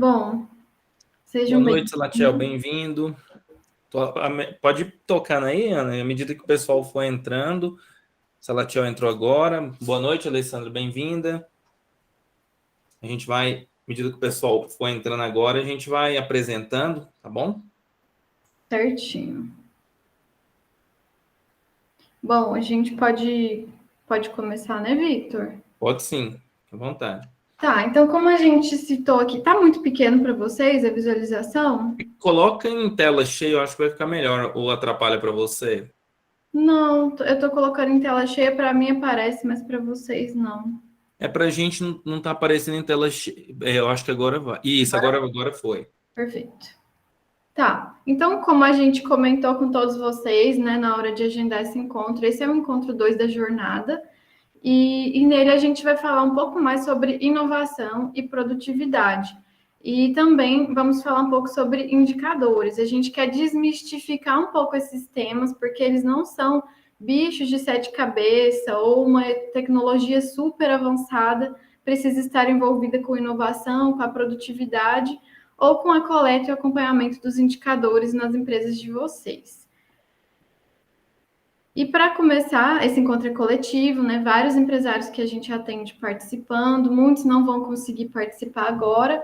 Bom, Boa sejam noite, Salatiel, bem-vindos. bem-vindo. Pode ir tocando aí, Ana, à medida que o pessoal for entrando. Salatiel entrou agora. Boa noite, Alessandra, bem-vinda. A gente vai, à medida que o pessoal for entrando agora, a gente vai apresentando, tá bom? Certinho. Bom, a gente pode começar, né, Victor? Pode sim, à vontade. Tá, então como a gente citou aqui, tá muito pequeno para vocês a visualização? Coloca em tela cheia, eu acho que vai ficar melhor, ou atrapalha para você. Não, eu tô colocando em tela cheia, para mim aparece, mas para vocês não. É para a gente não tá aparecendo em tela cheia. Eu acho que agora vai. Isso, agora foi. Perfeito. Tá, então como a gente comentou com todos vocês, né, na hora de agendar esse encontro, esse é o encontro 2 da jornada. E nele a gente vai falar um pouco mais sobre inovação e produtividade. E também vamos falar um pouco sobre indicadores. A gente quer desmistificar um pouco esses temas, porque eles não são bichos de sete cabeças ou uma tecnologia super avançada precisa estar envolvida com inovação, com a produtividade ou com a coleta e acompanhamento dos indicadores nas empresas de vocês. E para começar, esse encontro é coletivo, né? Vários empresários que a gente atende participando, muitos não vão conseguir participar agora,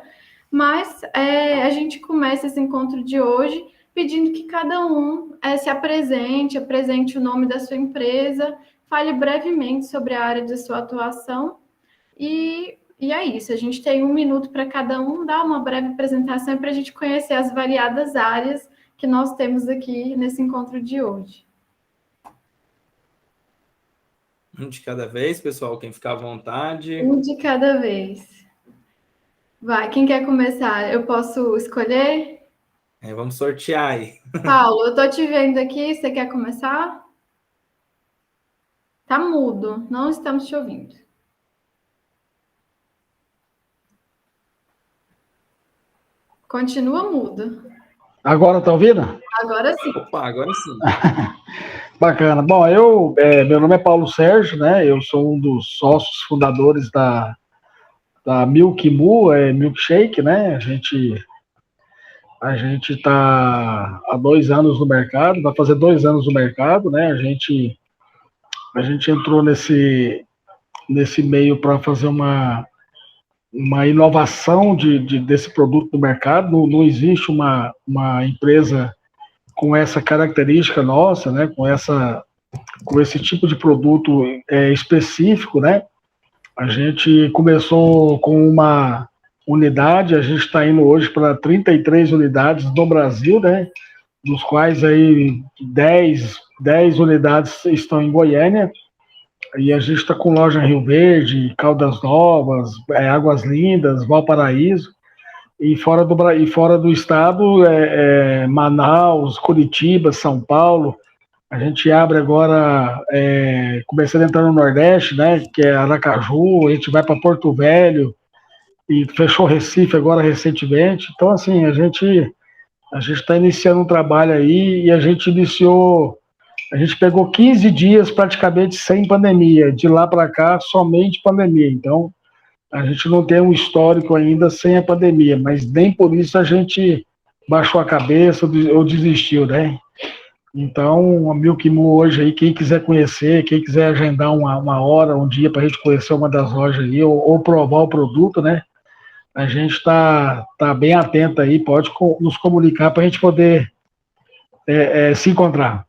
mas a gente começa esse encontro de hoje pedindo que cada um se apresente o nome da sua empresa, fale brevemente sobre a área de sua atuação e é isso. A gente tem 1 minuto para cada um dar uma breve apresentação para a gente conhecer as variadas áreas que nós temos aqui nesse encontro de hoje. Um de cada vez, pessoal, quem ficar à vontade. Um de cada vez. Vai, quem quer começar? Eu posso escolher? Vamos sortear aí. Paulo, eu tô te vendo aqui, você quer começar? Tá mudo, não estamos te ouvindo. Continua mudo. Agora tá ouvindo? Agora sim. Opa, agora sim. Bacana. Bom, meu nome é Paulo Sérgio, né? Eu sou um dos sócios fundadores da Milk Mu, Milkshake, né? A gente está há 2 anos no mercado, vai fazer 2 anos no mercado, né? A gente entrou nesse meio para fazer uma inovação desse produto no mercado. Não existe uma empresa com essa característica nossa, né? Com esse tipo de produto específico, né? A gente começou com uma unidade, a gente está indo hoje para 33 unidades no Brasil, né? Dos quais aí 10 unidades estão em Goiânia, e a gente está com loja em Rio Verde, Caldas Novas, Águas Lindas, Valparaíso, e fora do estado, Manaus, Curitiba, São Paulo. A gente abre agora, começando a entrar no Nordeste, né, que é Aracaju, a gente vai para Porto Velho, e fechou Recife agora recentemente. Então, assim, a gente está iniciando um trabalho aí, e a gente pegou 15 dias praticamente sem pandemia, de lá para cá somente pandemia. Então, a gente não tem um histórico ainda sem a pandemia, mas nem por isso a gente baixou a cabeça ou desistiu, né? Então, a Milk Mu hoje aí, quem quiser conhecer, quem quiser agendar uma hora, um dia para a gente conhecer uma das lojas aí, ou provar o produto, né? A gente tá bem atento aí, pode nos comunicar para a gente poder se encontrar.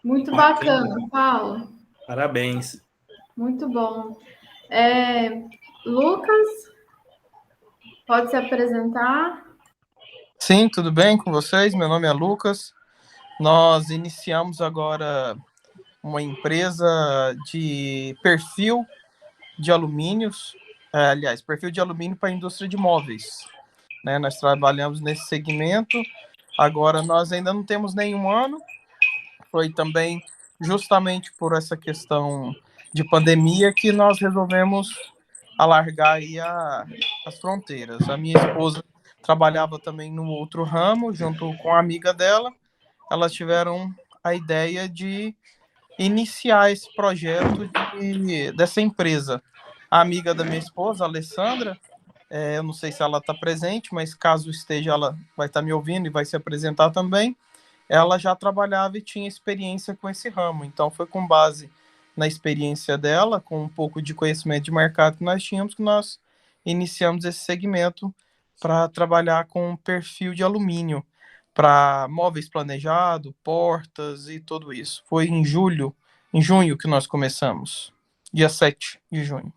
Muito bacana, Paulo. Parabéns. Muito bom. Lucas, pode se apresentar? Sim, tudo bem com vocês? Meu nome é Lucas. Nós iniciamos agora uma empresa de perfil de alumínios, perfil de alumínio para a indústria de móveis, né? Nós trabalhamos nesse segmento. Agora nós ainda não temos nenhum ano. Foi também justamente por essa questão de pandemia que nós resolvemos alargar aí as fronteiras. A minha esposa trabalhava também no outro ramo, junto com a amiga dela. Elas tiveram a ideia de iniciar esse projeto dessa empresa. A amiga da minha esposa, a Alessandra, Eu não sei se ela está presente, mas caso esteja, ela vai estar me ouvindo e vai se apresentar também. Ela já trabalhava e tinha experiência com esse ramo, então foi com base na experiência dela, com um pouco de conhecimento de mercado que nós tínhamos, que nós iniciamos esse segmento para trabalhar com perfil de alumínio, para móveis planejados, portas e tudo isso. Foi em junho que nós começamos, dia 7 de junho.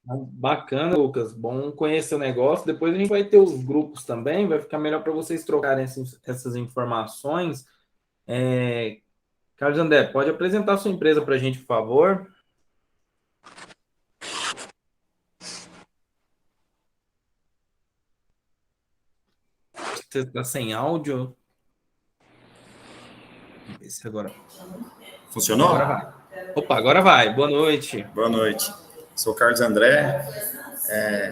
Bacana, Lucas. Bom conhecer o negócio. Depois a gente vai ter os grupos também, vai ficar melhor para vocês trocarem essas informações. Carlos André, pode apresentar sua empresa para a gente, por favor? Você está sem áudio? Vamos ver se agora. Funcionou? Agora vai. Opa, agora vai. Boa noite. Boa noite. Sou Carlos André,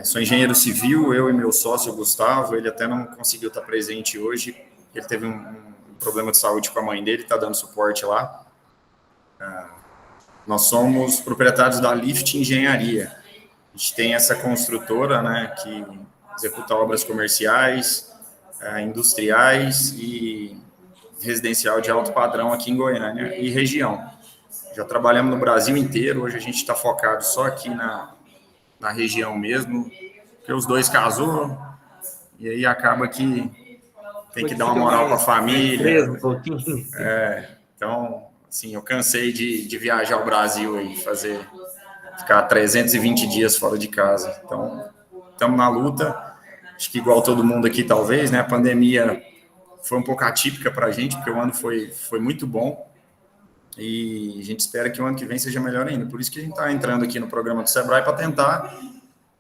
sou engenheiro civil, eu e meu sócio Gustavo. Ele até não conseguiu estar presente hoje. Ele teve um problema de saúde com a mãe dele, está dando suporte lá. Nós somos proprietários da Lift Engenharia. A gente tem essa construtora, né, que executa obras comerciais, industriais e residencial de alto padrão aqui em Goiânia e região. Já trabalhamos no Brasil inteiro, hoje a gente está focado só aqui na região mesmo, porque os dois casou, e aí acaba que tem que dar uma moral para a família. Então, assim, eu cansei de viajar ao Brasil e ficar 320 dias fora de casa. Então, estamos na luta, acho que igual todo mundo aqui talvez, né? A pandemia foi um pouco atípica para a gente, porque o ano foi muito bom, e a gente espera que o ano que vem seja melhor ainda. Por isso que a gente está entrando aqui no programa do Sebrae para tentar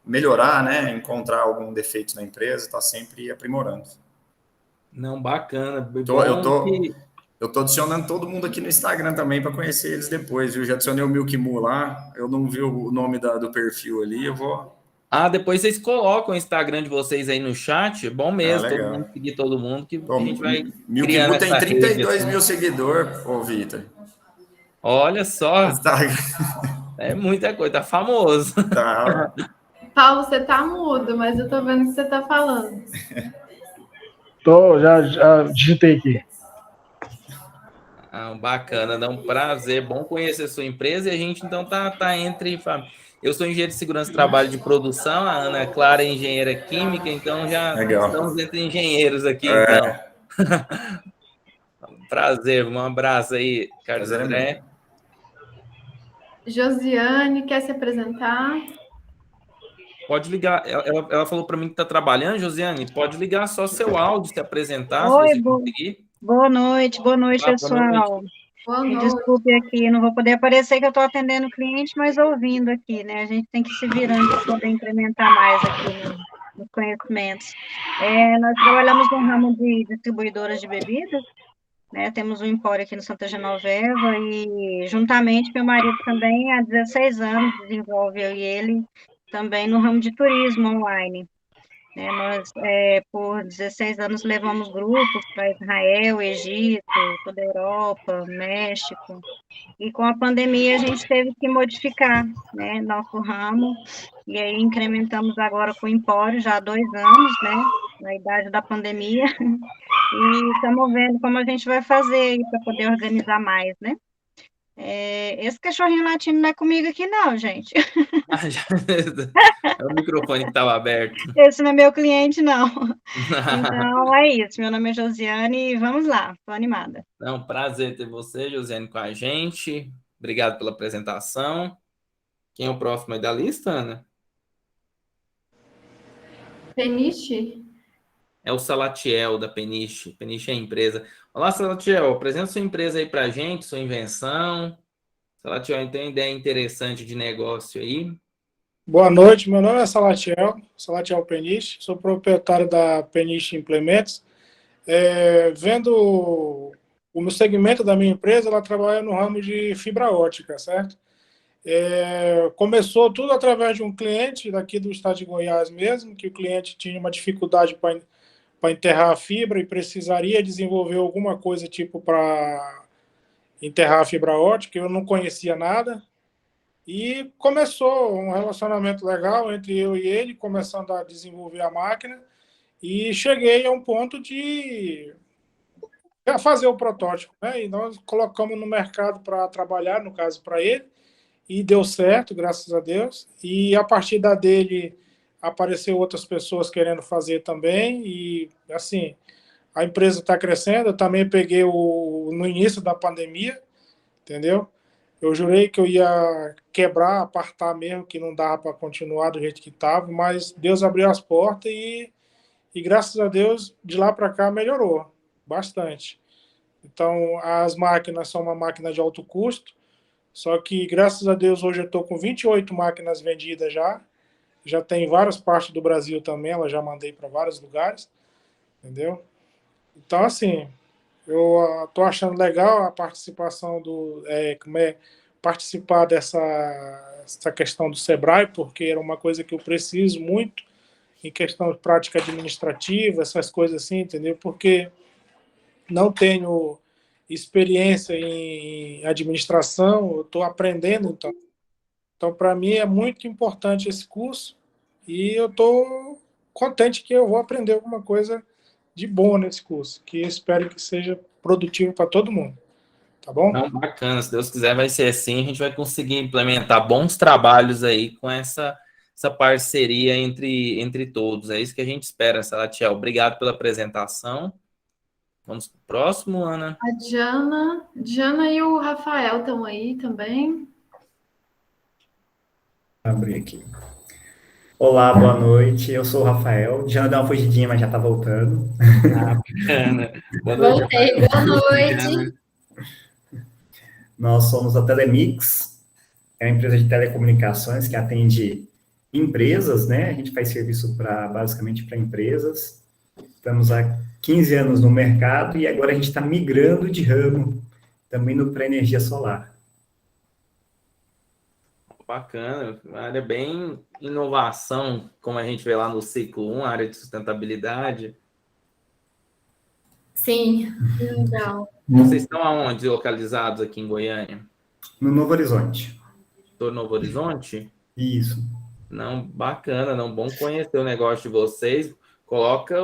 melhorar, né? Encontrar algum defeito na empresa, está sempre aprimorando. Não, bacana. Eu tô adicionando todo mundo aqui no Instagram também para conhecer eles depois, viu? Já adicionei o Milk Mu lá, eu não vi o nome do perfil ali, eu vou... Depois vocês colocam o Instagram de vocês aí no chat, bom mesmo, todo mundo seguir todo mundo, que a gente vai Milk Mu tem 32 mil seguidores, ô Vitor. Olha só, é muita coisa, tá famoso. Tá. Paulo, você tá mudo, mas eu tô vendo o que você tá falando. Já digitei aqui. Bacana, dá um prazer, bom conhecer a sua empresa, e a gente então tá entre... Eu sou engenheiro de segurança e trabalho de produção, a Ana Clara é engenheira química, então já estamos entre engenheiros aqui, então. Prazer, um abraço aí, Carlos André. Josiane, quer se apresentar? Pode ligar, ela falou para mim que está trabalhando, Josiane, pode ligar só seu áudio, se apresentar, Oi, se você conseguir. Boa noite, pessoal. Me desculpe aqui, não vou poder aparecer que eu estou atendendo o cliente, mas ouvindo aqui, né? A gente tem que se virando para poder incrementar mais aqui nos conhecimentos. Nós trabalhamos no ramo de distribuidoras de bebidas, né? Temos um empório aqui no Santa Genoveva e, juntamente, meu marido também, há 16 anos, desenvolve eu e ele também no ramo de turismo online. Nós, por 16 anos, levamos grupos para Israel, Egito, toda a Europa, México, e com a pandemia a gente teve que modificar, né, nosso ramo, e aí incrementamos agora com o empório, já há 2 anos, né, na idade da pandemia, e estamos vendo como a gente vai fazer para poder organizar mais, né. Esse cachorrinho latino não é comigo aqui não, gente. É o microfone que estava aberto. Esse não é meu cliente, não. Então, é isso. Meu nome é Josiane e vamos lá. Estou animada. Um prazer ter você, Josiane, com a gente. Obrigado pela apresentação. Quem é o próximo aí da lista, Ana? Peniche? É o Salatiel, da Peniche. Peniche é a empresa. Olá, Salatiel. Apresenta sua empresa aí para a gente, sua invenção. Salatiel, tem ideia interessante de negócio aí? Boa noite, meu nome é Salatiel Peniche, sou proprietário da Peniche Implementos. Vendo o segmento da minha empresa, ela trabalha no ramo de fibra ótica, certo? Começou tudo através de um cliente daqui do estado de Goiás mesmo, que o cliente tinha uma dificuldade para enterrar a fibra e precisaria desenvolver alguma coisa tipo para enterrar a fibra ótica. Eu não conhecia nada. E começou um relacionamento legal entre eu e ele, começando a desenvolver a máquina, e cheguei a um ponto de fazer o protótipo, né? E nós colocamos no mercado para trabalhar, no caso para ele, e deu certo, graças a Deus. E a partir da dele apareceu outras pessoas querendo fazer também, e assim, a empresa está crescendo. Eu também peguei no início da pandemia, entendeu? Eu jurei que eu ia quebrar, apartar mesmo, que não dava para continuar do jeito que estava, mas Deus abriu as portas e graças a Deus, de lá para cá melhorou bastante. Então, as máquinas são uma máquina de alto custo, só que graças a Deus hoje eu estou com 28 máquinas vendidas já. Já tem em várias partes do Brasil também, ela já mandei para vários lugares, entendeu? Então, assim, eu estou achando legal a participação participar essa questão do Sebrae, porque era uma coisa que eu preciso muito em questão de prática administrativa, essas coisas assim, entendeu? Porque não tenho experiência em administração, eu estou aprendendo, então. Então, para mim, é muito importante esse curso e eu estou contente que eu vou aprender alguma coisa de bom nesse curso, que eu espero que seja produtivo para todo mundo. Tá bom? Não, bacana. Se Deus quiser, vai ser assim. A gente vai conseguir implementar bons trabalhos aí com essa parceria entre todos. É isso que a gente espera, Salatiel. Obrigado pela apresentação. Vamos para o próximo, Ana. A Diana e o Rafael estão aí também. Abrir aqui. Olá, boa noite. Eu sou o Rafael. Já deu uma fugidinha, mas já tá voltando. Bacana. Boa noite. Voltei, boa noite. Nós somos a Telemix, é uma empresa de telecomunicações que atende empresas, né? A gente faz serviço basicamente para empresas. Estamos há 15 anos no mercado e agora a gente está migrando de ramo, também para energia solar. Bacana, uma área bem inovação, como a gente vê lá no ciclo 1, área de sustentabilidade. Sim. Legal. Vocês estão aonde localizados aqui em Goiânia? No Novo Horizonte. Estou no Novo Horizonte? Isso. Não, bacana, não, bom conhecer o negócio de vocês. Coloca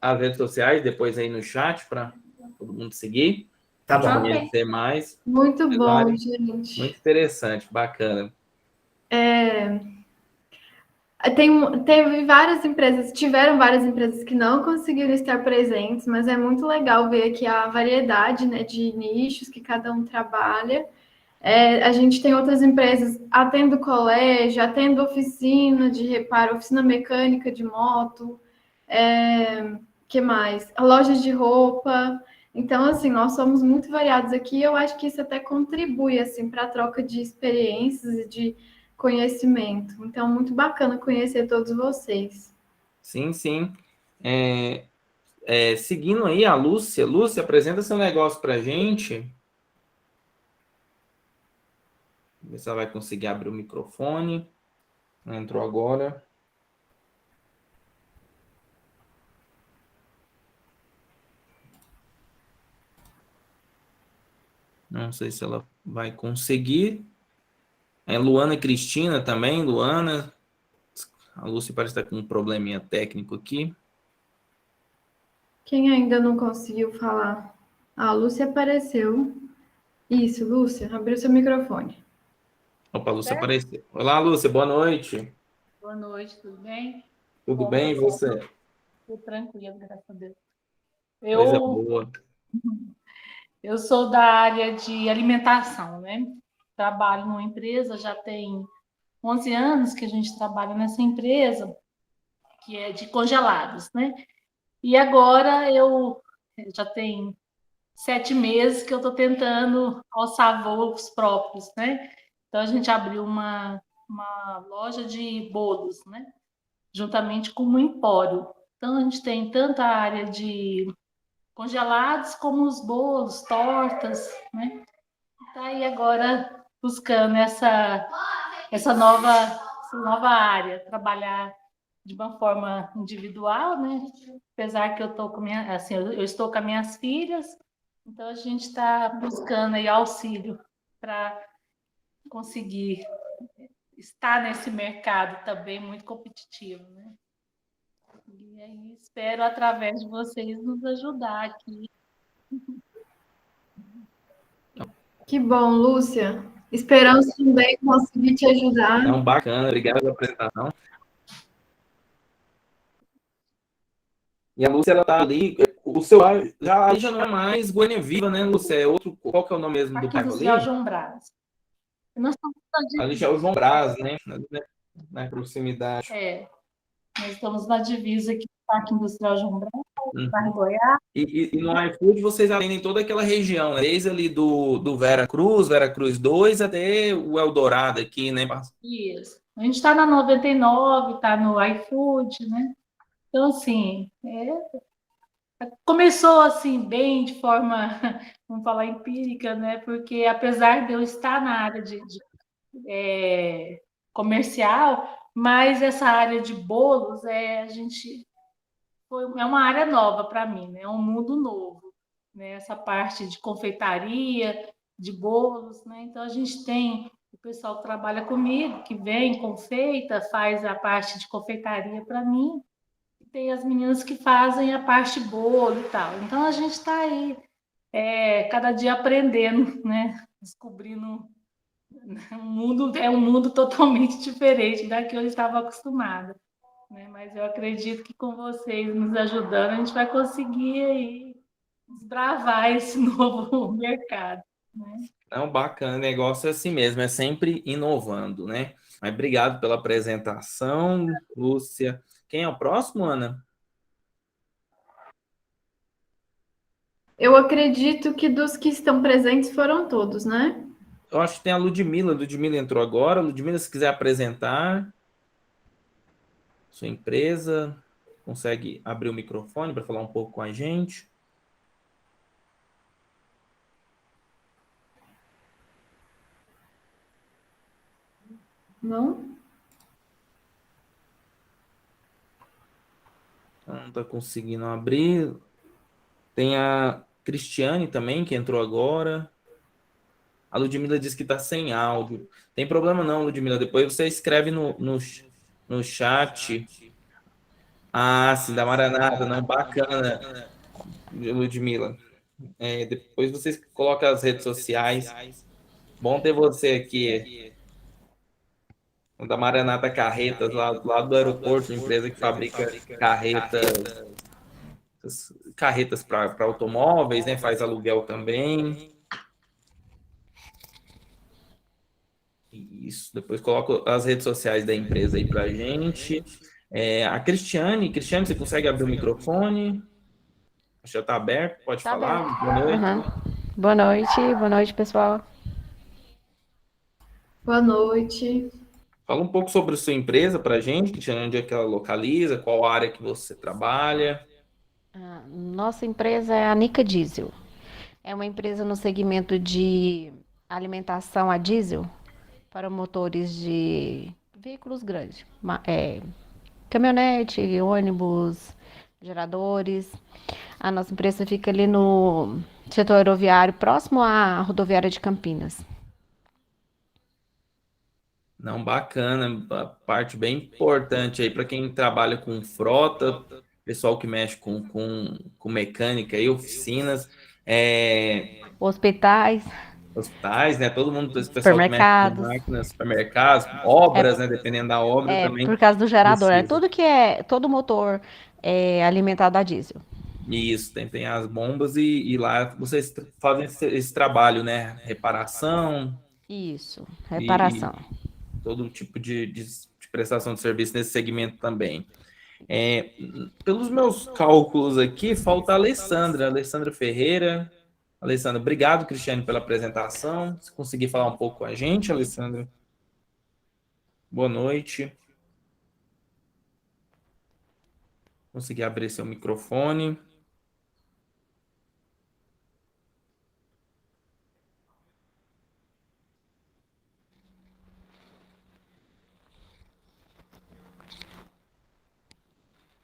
as redes sociais depois aí no chat para todo mundo seguir. Tá bom. Conhecer mais. Muito bom, gente. Muito interessante, bacana. Tiveram várias empresas que não conseguiram estar presentes, mas é muito legal ver aqui a variedade, né, de nichos que cada um trabalha. A gente tem outras empresas atendo colégio, atendo oficina de reparo, oficina mecânica de moto, que mais? Lojas de roupa. Então, assim, nós somos muito variados aqui. Eu acho que isso até contribui, assim, para a troca de experiências e de conhecimento. Então, muito bacana conhecer todos vocês. Sim, sim. Seguindo aí a Lúcia. Lúcia, apresenta seu negócio para a gente. Ver se ela vai conseguir abrir o microfone. Não entrou agora. Não sei se ela vai conseguir. Luana e Cristina também. Luana. A Lúcia parece estar com um probleminha técnico aqui. Quem ainda não conseguiu falar? A Lúcia apareceu. Isso, Lúcia, abriu seu microfone. Opa, a Lúcia apareceu. Olá, Lúcia, boa noite. Boa noite, tudo bem? Tudo bem, e você? Tudo tranquilo, graças a Deus. Coisa boa. Eu sou da área de alimentação, né? Trabalho numa empresa, já tem 11 anos que a gente trabalha nessa empresa, que é de congelados, né? E agora eu já tenho 7 meses que eu estou tentando alçar voos próprios, né? Então, a gente abriu uma loja de bolos, né? Juntamente com um empório. Então, a gente tem tanto a área de congelados como os bolos, tortas, né? Tá aí agora buscando essa nova área, trabalhar de uma forma individual, né? Apesar que eu estou com eu estou com as minhas filhas, então a gente está buscando aí auxílio para conseguir está nesse mercado também muito competitivo, né? E aí espero, através de vocês, nos ajudar aqui. Que bom, Lúcia. Esperamos também conseguir te ajudar. Então, bacana, obrigado pela apresentação. E a Lúcia, ela tá ali, o seu já não é mais Goiânia Viva, né, Lúcia? É outro, qual que é o nome mesmo do bairro ali? João Brás. Nós estamos Ali já é o João Brás, né? Na proximidade. Nós estamos na divisa aqui do Parque Industrial João Brás, bairro Goiás. E no iFood vocês atendem toda aquela região, né? Desde ali do Vera Cruz 2, até o Eldorado aqui, né? Isso. A gente está na 99, está no iFood, né? Então, assim, começou assim, bem de forma, vamos falar, empírica, né? Porque apesar de eu estar na área de comercial, mas essa área de bolos é uma área nova para mim, né? É um mundo novo, né? Essa parte de confeitaria, de bolos, né? Então a gente tem o pessoal que trabalha comigo, que vem, confeita, faz a parte de confeitaria para mim, e tem as meninas que fazem a parte de bolo e tal. Então a gente está aí, cada dia aprendendo, né? Descobrindo um mundo totalmente diferente da que eu estava acostumada, né? Mas eu acredito que com vocês nos ajudando, a gente vai conseguir aí desbravar esse novo mercado, né? Não, bacana, negócio é assim mesmo, é sempre inovando, né? Mas obrigado pela apresentação, Lúcia. Quem é o próximo, Ana? Eu acredito que dos que estão presentes foram todos, né? Eu acho que tem a Ludmila. Ludmila entrou agora. Ludmila, se quiser apresentar sua empresa, consegue abrir o microfone para falar um pouco com a gente. Não? Não está conseguindo abrir. Tem a Cristiane também, que entrou agora. A Ludmila disse que está sem áudio. Tem problema não, Ludmila. Depois você escreve no chat. Ah, sim, da Maranata. Não, bacana, Ludmila. Depois vocês colocam as redes sociais. Bom ter você aqui. Da Maranata Carretas, lá do aeroporto, uma empresa que fabrica carretas para automóveis, né? Faz aluguel também. Isso, depois coloco as redes sociais da empresa aí pra gente. A Cristiane, você consegue abrir o microfone? Já está aberto, pode falar. Aberto. Boa noite. Boa noite, pessoal. Boa noite. Fala um pouco sobre a sua empresa para a gente, Cristiane, onde é que ela localiza, qual área que você trabalha. Nossa empresa é a Nica Diesel. É uma empresa no segmento de alimentação a diesel para motores de veículos grandes, caminhonete, ônibus, geradores. A nossa empresa fica ali no setor aeroviário, próximo à rodoviária de Campinas. Não, bacana, parte bem importante aí para quem trabalha com frota, pessoal que mexe com mecânica e oficinas, hospitais, né? Todo mundo, esse pessoal que mexe com máquinas, supermercados, obras, né? Dependendo da obra também. Por causa do gerador, todo motor é alimentado a diesel. Isso, tem as bombas e lá vocês fazem esse trabalho, né? Reparação. Isso, reparação. Todo tipo de prestação de serviço nesse segmento também. Pelos meus cálculos aqui, falta a Alessandra Ferreira. Alessandra, obrigado, Cristiane, pela apresentação. Se conseguir falar um pouco com a gente, Alessandra. Boa noite. Consegui abrir seu microfone.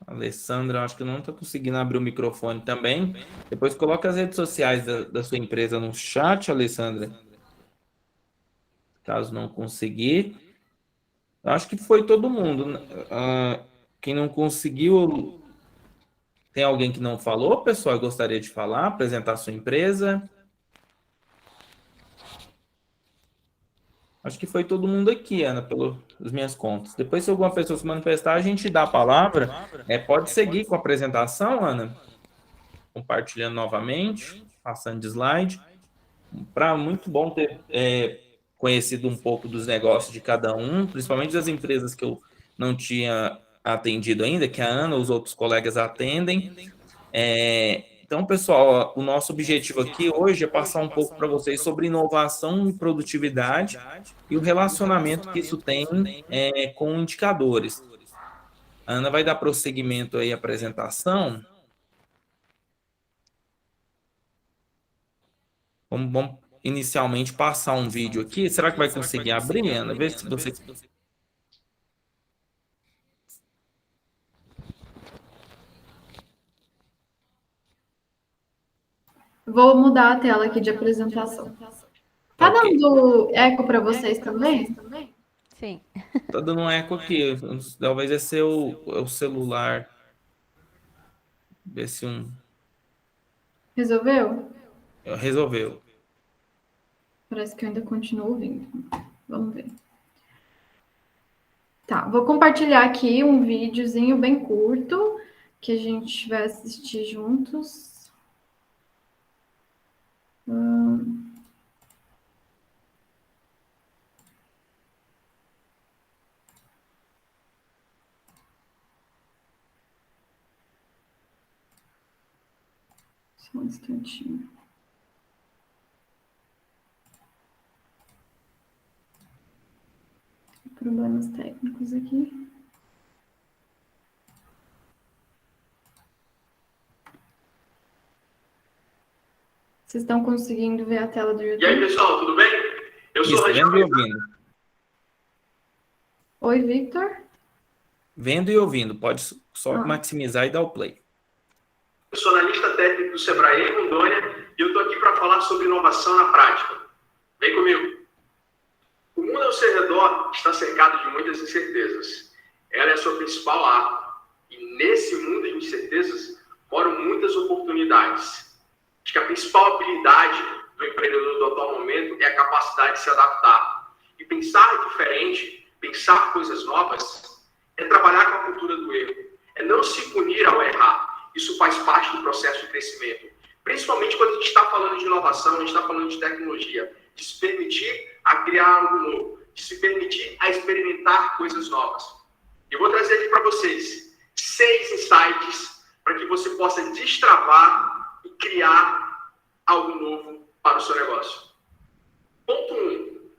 Alessandra, acho que não está conseguindo abrir o microfone também. Depois coloca as redes sociais da sua empresa no chat, Alessandra. Caso não conseguir. Acho que foi todo mundo. Quem não conseguiu... Tem alguém que não falou, pessoal? Gostaria de falar, apresentar a sua empresa? Acho que foi todo mundo aqui, Ana, pelas minhas contas. Depois, se alguma pessoa se manifestar, a gente dá a palavra. Pode seguir com a apresentação, Ana. Compartilhando novamente, passando de slide. Muito bom ter conhecido um pouco dos negócios de cada um, principalmente das empresas que eu não tinha atendido ainda, que a Ana, os outros colegas atendem. Então, pessoal, o nosso objetivo aqui hoje é passar um pouco para vocês sobre inovação e produtividade e o relacionamento que isso tem com indicadores. A Ana vai dar prosseguimento aí à apresentação. Vamos inicialmente passar um vídeo aqui. Será que vai conseguir abrir, Ana? Vê se você... Vou mudar a tela aqui de apresentação. Tá dando eco para vocês também? Sim. Tá dando um eco aqui. Talvez é o celular. Ver se Resolveu? Resolveu. Parece que eu ainda continuo ouvindo. Vamos ver. Tá, vou compartilhar aqui um videozinho bem curto que a gente vai assistir juntos. Só um instantinho. Problemas técnicos aqui. Vocês estão conseguindo ver a tela do YouTube? E aí, pessoal, tudo bem? Eu sou vendo e ouvindo. Oi, Victor. Vendo e ouvindo. Pode só maximizar e dar o play. Eu sou analista técnico do Sebrae em Rondônia e eu estou aqui para falar sobre inovação na prática. Vem comigo. O mundo ao seu redor está cercado de muitas incertezas. Ela é a sua principal arma. E nesse mundo de incertezas moram muitas oportunidades. Acho que a principal habilidade do empreendedor do atual momento é a capacidade de se adaptar. E pensar diferente, pensar coisas novas, é trabalhar com a cultura do erro. É não se punir ao errar. Isso faz parte do processo de crescimento. Principalmente quando a gente está falando de inovação, a gente está falando de tecnologia. De se permitir a criar algo novo. De se permitir a experimentar coisas novas. Eu vou trazer aqui para vocês 6 insights para que você possa destravar e criar algo novo para o seu negócio. Ponto 1.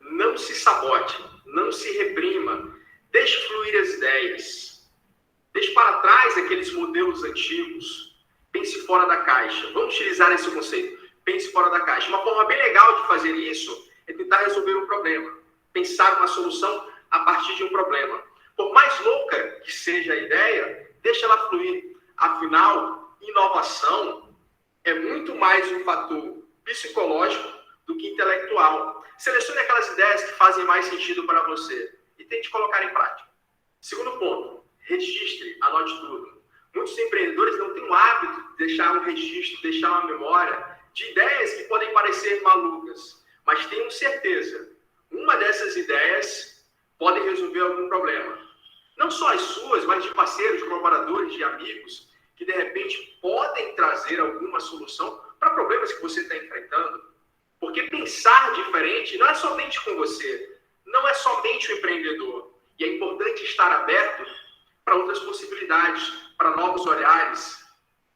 Não se sabote, não se reprima, deixe fluir as ideias. Deixe para trás aqueles modelos antigos. Pense fora da caixa. Vamos utilizar esse conceito. Pense fora da caixa. Uma forma bem legal de fazer isso é tentar resolver um problema. Pensar uma solução a partir de um problema. Por mais louca que seja a ideia, deixa ela fluir. Afinal, inovação é muito mais um fator psicológico do que intelectual. Selecione aquelas ideias que fazem mais sentido para você e tente colocar em prática. Segundo ponto, registre, anote tudo. Muitos empreendedores não têm o hábito de deixar um registro, deixar uma memória de ideias que podem parecer malucas, mas tenham certeza, uma dessas ideias pode resolver algum problema. Não só as suas, mas de parceiros, colaboradores, de amigos, que de repente podem trazer alguma solução para problemas que você está enfrentando. Porque pensar diferente não é somente com você, não é somente o empreendedor. E é importante estar aberto para outras possibilidades, para novos olhares.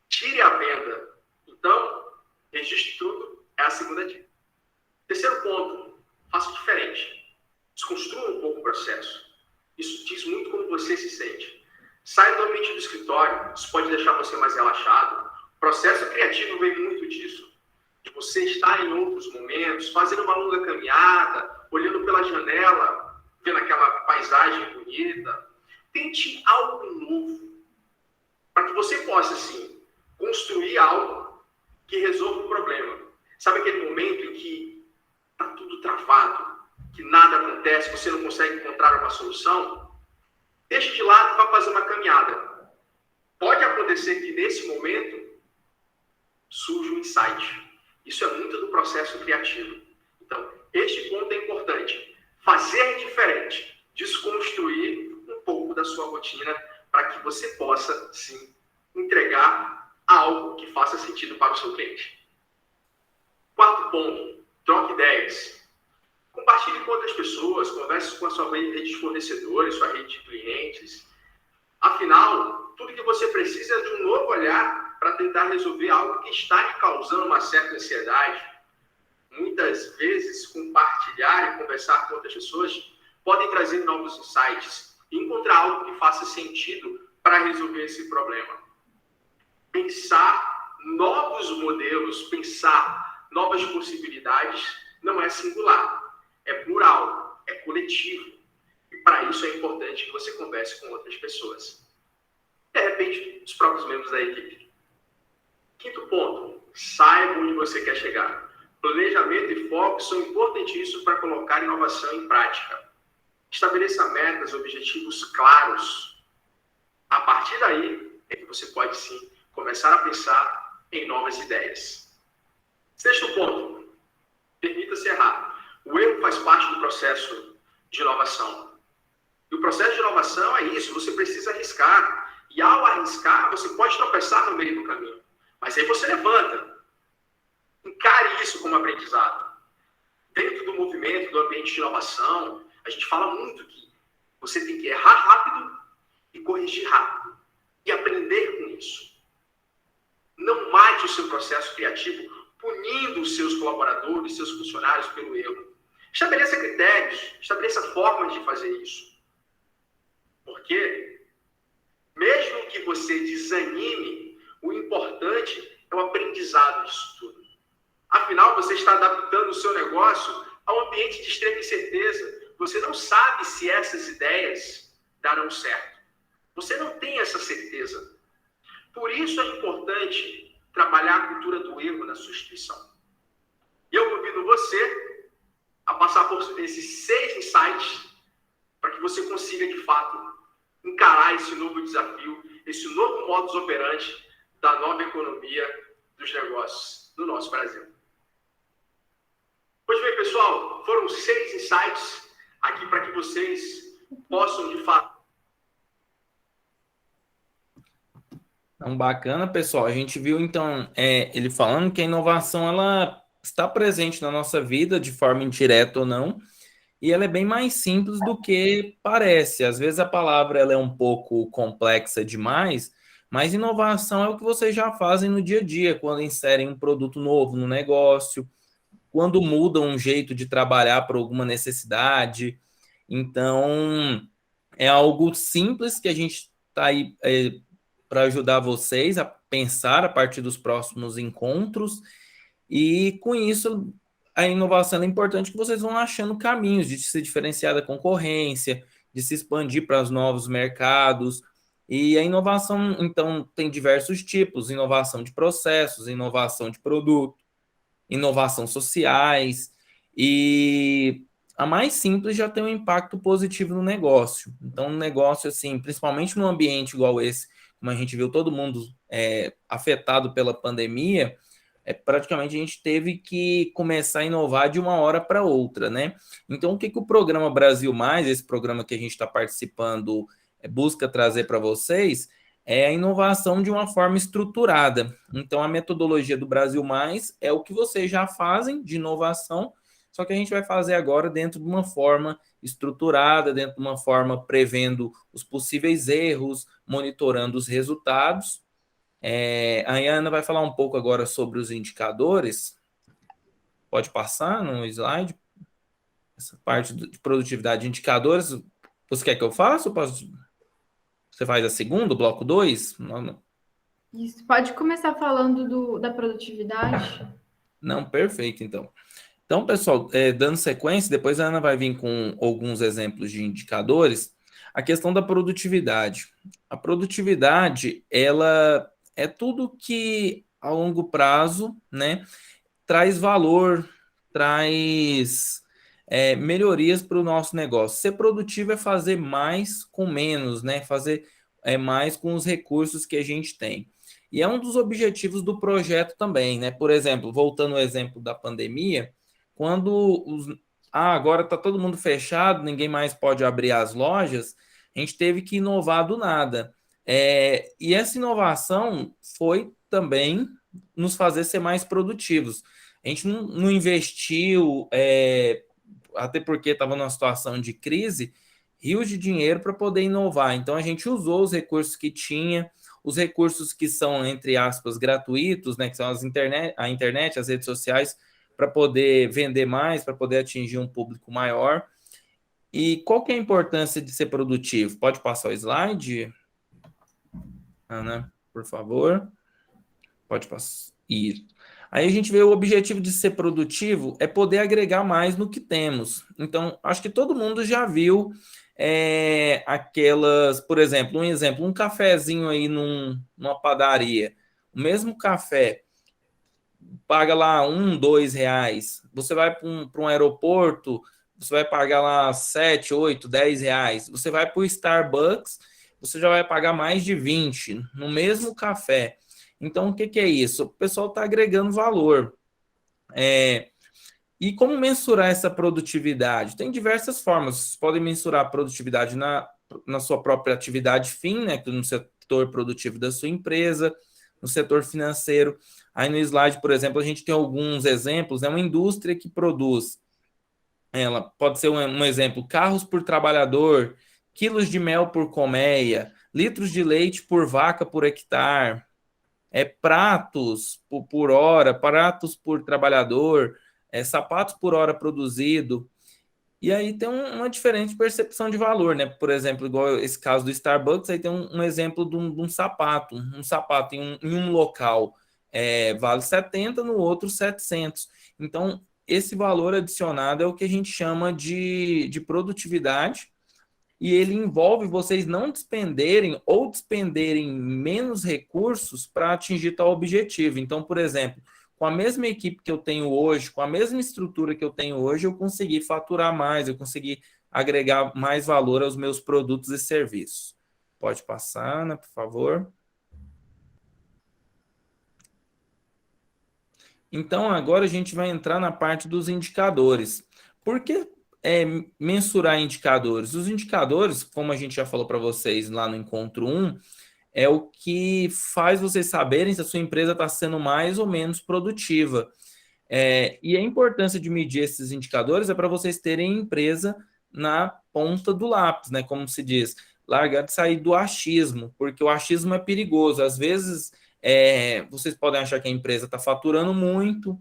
Tire a venda. Então, registre tudo, é a segunda dica. Terceiro ponto, faça diferente. Desconstrua um pouco o processo. Isso diz muito como você se sente. Saia do ambiente do escritório, isso pode deixar você mais relaxado. O processo criativo vem muito disso. De você estar em outros momentos, fazendo uma longa caminhada, olhando pela janela, vendo aquela paisagem bonita. Tente algo novo, para que você possa, assim, construir algo que resolva o problema. Sabe aquele momento em que está tudo travado, que nada acontece, você não consegue encontrar uma solução, deixe de lado e vá fazer uma caminhada. Pode acontecer que nesse momento surja um insight. Isso é muito do processo criativo. Então, este ponto é importante. Fazer diferente, desconstruir um pouco da sua rotina para que você possa, sim, entregar algo que faça sentido para o seu cliente. Quarto ponto, troque ideias. Compartilhe com outras pessoas, converse com a sua rede de fornecedores, sua rede de clientes. Afinal, tudo que você precisa é de um novo olhar para tentar resolver algo que está lhe causando uma certa ansiedade. Muitas vezes, compartilhar e conversar com outras pessoas podem trazer novos insights e encontrar algo que faça sentido para resolver esse problema. Pensar novos modelos, pensar novas possibilidades não é singular, é plural, é coletivo. E para isso é importante que você converse com outras pessoas. De repente, os próprios membros da equipe. Quinto ponto, saiba onde você quer chegar. Planejamento e foco são importantíssimos para colocar inovação em prática. Estabeleça metas, objetivos claros. A partir daí, é que você pode sim começar a pensar em novas ideias. Sexto ponto, permita-se errar. O erro faz parte do processo de inovação. E o processo de inovação é isso, você precisa arriscar. E ao arriscar, você pode tropeçar no meio do caminho. Mas aí você levanta. Encare isso como aprendizado. Dentro do movimento, do ambiente de inovação, a gente fala muito que você tem que errar rápido e corrigir rápido. E aprender com isso. Não mate o seu processo criativo punindo os seus colaboradores, seus funcionários pelo erro. Estabeleça critérios, estabeleça formas de fazer isso. Porque, mesmo que você desanime, o importante é o aprendizado disso tudo. Afinal, você está adaptando o seu negócio a um ambiente de extrema incerteza. Você não sabe se essas ideias darão certo. Você não tem essa certeza. Por isso é importante trabalhar a cultura do erro na sua instituição. E eu convido você a passar por esses 6 insights para que você consiga, de fato, encarar esse novo desafio, esse novo modus operandi da nova economia dos negócios do nosso Brasil. Pois bem, pessoal, foram 6 insights aqui para que vocês possam, de fato, Então, bacana, pessoal. A gente viu, então, ele falando que a inovação ela está presente na nossa vida, de forma indireta ou não, e ela é bem mais simples do que parece. Às vezes a palavra ela é um pouco complexa demais, mas inovação é o que vocês já fazem no dia a dia, quando inserem um produto novo no negócio, quando mudam um jeito de trabalhar por alguma necessidade. Então, é algo simples que a gente está aí para ajudar vocês a pensar a partir dos próximos encontros, e com isso a inovação é importante que vocês vão achando caminhos de se diferenciar da concorrência, de se expandir para os novos mercados. E a inovação, então, tem diversos tipos: inovação de processos, inovação de produto, inovação sociais, e a mais simples já tem um impacto positivo no negócio. Então, um negócio, assim, principalmente num ambiente igual esse, como a gente viu todo mundo afetado pela pandemia, praticamente a gente teve que começar a inovar de uma hora para outra, né? Então, o que o Programa Brasil Mais, esse programa que a gente está participando, busca trazer para vocês, é a inovação de uma forma estruturada. Então, a metodologia do Brasil Mais é o que vocês já fazem de inovação, só que a gente vai fazer agora dentro de uma forma estruturada, dentro de uma forma prevendo os possíveis erros, monitorando os resultados. A Ana vai falar um pouco agora sobre os indicadores. Pode passar no slide? Essa parte de produtividade de indicadores. Você quer que eu faça? Você faz a segunda, o bloco 2? Não. Isso, pode começar falando da produtividade. Não, perfeito, então. Então, pessoal, dando sequência, depois a Ana vai vir com alguns exemplos de indicadores. A questão da produtividade. A produtividade, ela é tudo que, a longo prazo, né, traz valor, traz melhorias para o nosso negócio. Ser produtivo é fazer mais com menos, né? Fazer mais com os recursos que a gente tem. E é um dos objetivos do projeto também, né? Por exemplo, voltando ao exemplo da pandemia, quando agora está todo mundo fechado, ninguém mais pode abrir as lojas, a gente teve que inovar do nada. E essa inovação foi também nos fazer ser mais produtivos. A gente não investiu, até porque estava numa situação de crise, rios de dinheiro para poder inovar. Então, a gente usou os recursos que tinha, os recursos que são, entre aspas, gratuitos, né, que são a internet, as redes sociais, para poder vender mais, para poder atingir um público maior. E qual que é a importância de ser produtivo? Pode passar o slide, Ana, por favor. Pode passar. Isso. Aí a gente vê o objetivo de ser produtivo é poder agregar mais no que temos. Então, acho que todo mundo já viu aquelas, por exemplo, um cafezinho aí numa padaria. O mesmo café, paga lá R$1, R$2. Você vai para um aeroporto, você vai pagar lá R$7, R$8, R$10. Você vai para o Starbucks, você já vai pagar mais de 20 no mesmo café. Então, o que é isso? O pessoal está agregando valor. E como mensurar essa produtividade? Tem diversas formas. Vocês podem mensurar a produtividade na sua própria atividade fim, né, no setor produtivo da sua empresa, no setor financeiro. Aí no slide, por exemplo, a gente tem alguns exemplos. É uma indústria que produz, ela pode ser um exemplo, carros por trabalhador, quilos de mel por colmeia, litros de leite por vaca por hectare, pratos por hora, pratos por trabalhador, sapatos por hora produzido. E aí tem uma diferente percepção de valor, né? Por exemplo, igual esse caso do Starbucks, aí tem um exemplo de um sapato. Um sapato em um local vale 70, no outro 700. Então, esse valor adicionado é o que a gente chama de produtividade, e ele envolve vocês não despenderem ou despenderem menos recursos para atingir tal objetivo. Então, por exemplo, com a mesma equipe que eu tenho hoje, com a mesma estrutura que eu tenho hoje, eu consegui faturar mais, eu consegui agregar mais valor aos meus produtos e serviços. Pode passar, Ana, por favor. Então, agora a gente vai entrar na parte dos indicadores. Por que mensurar indicadores? Os indicadores, como a gente já falou para vocês lá no Encontro 1, é o que faz vocês saberem se a sua empresa está sendo mais ou menos produtiva. E a importância de medir esses indicadores é para vocês terem empresa na ponta do lápis, né? Como se diz, largar de sair do achismo, porque o achismo é perigoso. Às vezes, vocês podem achar que a empresa está faturando muito.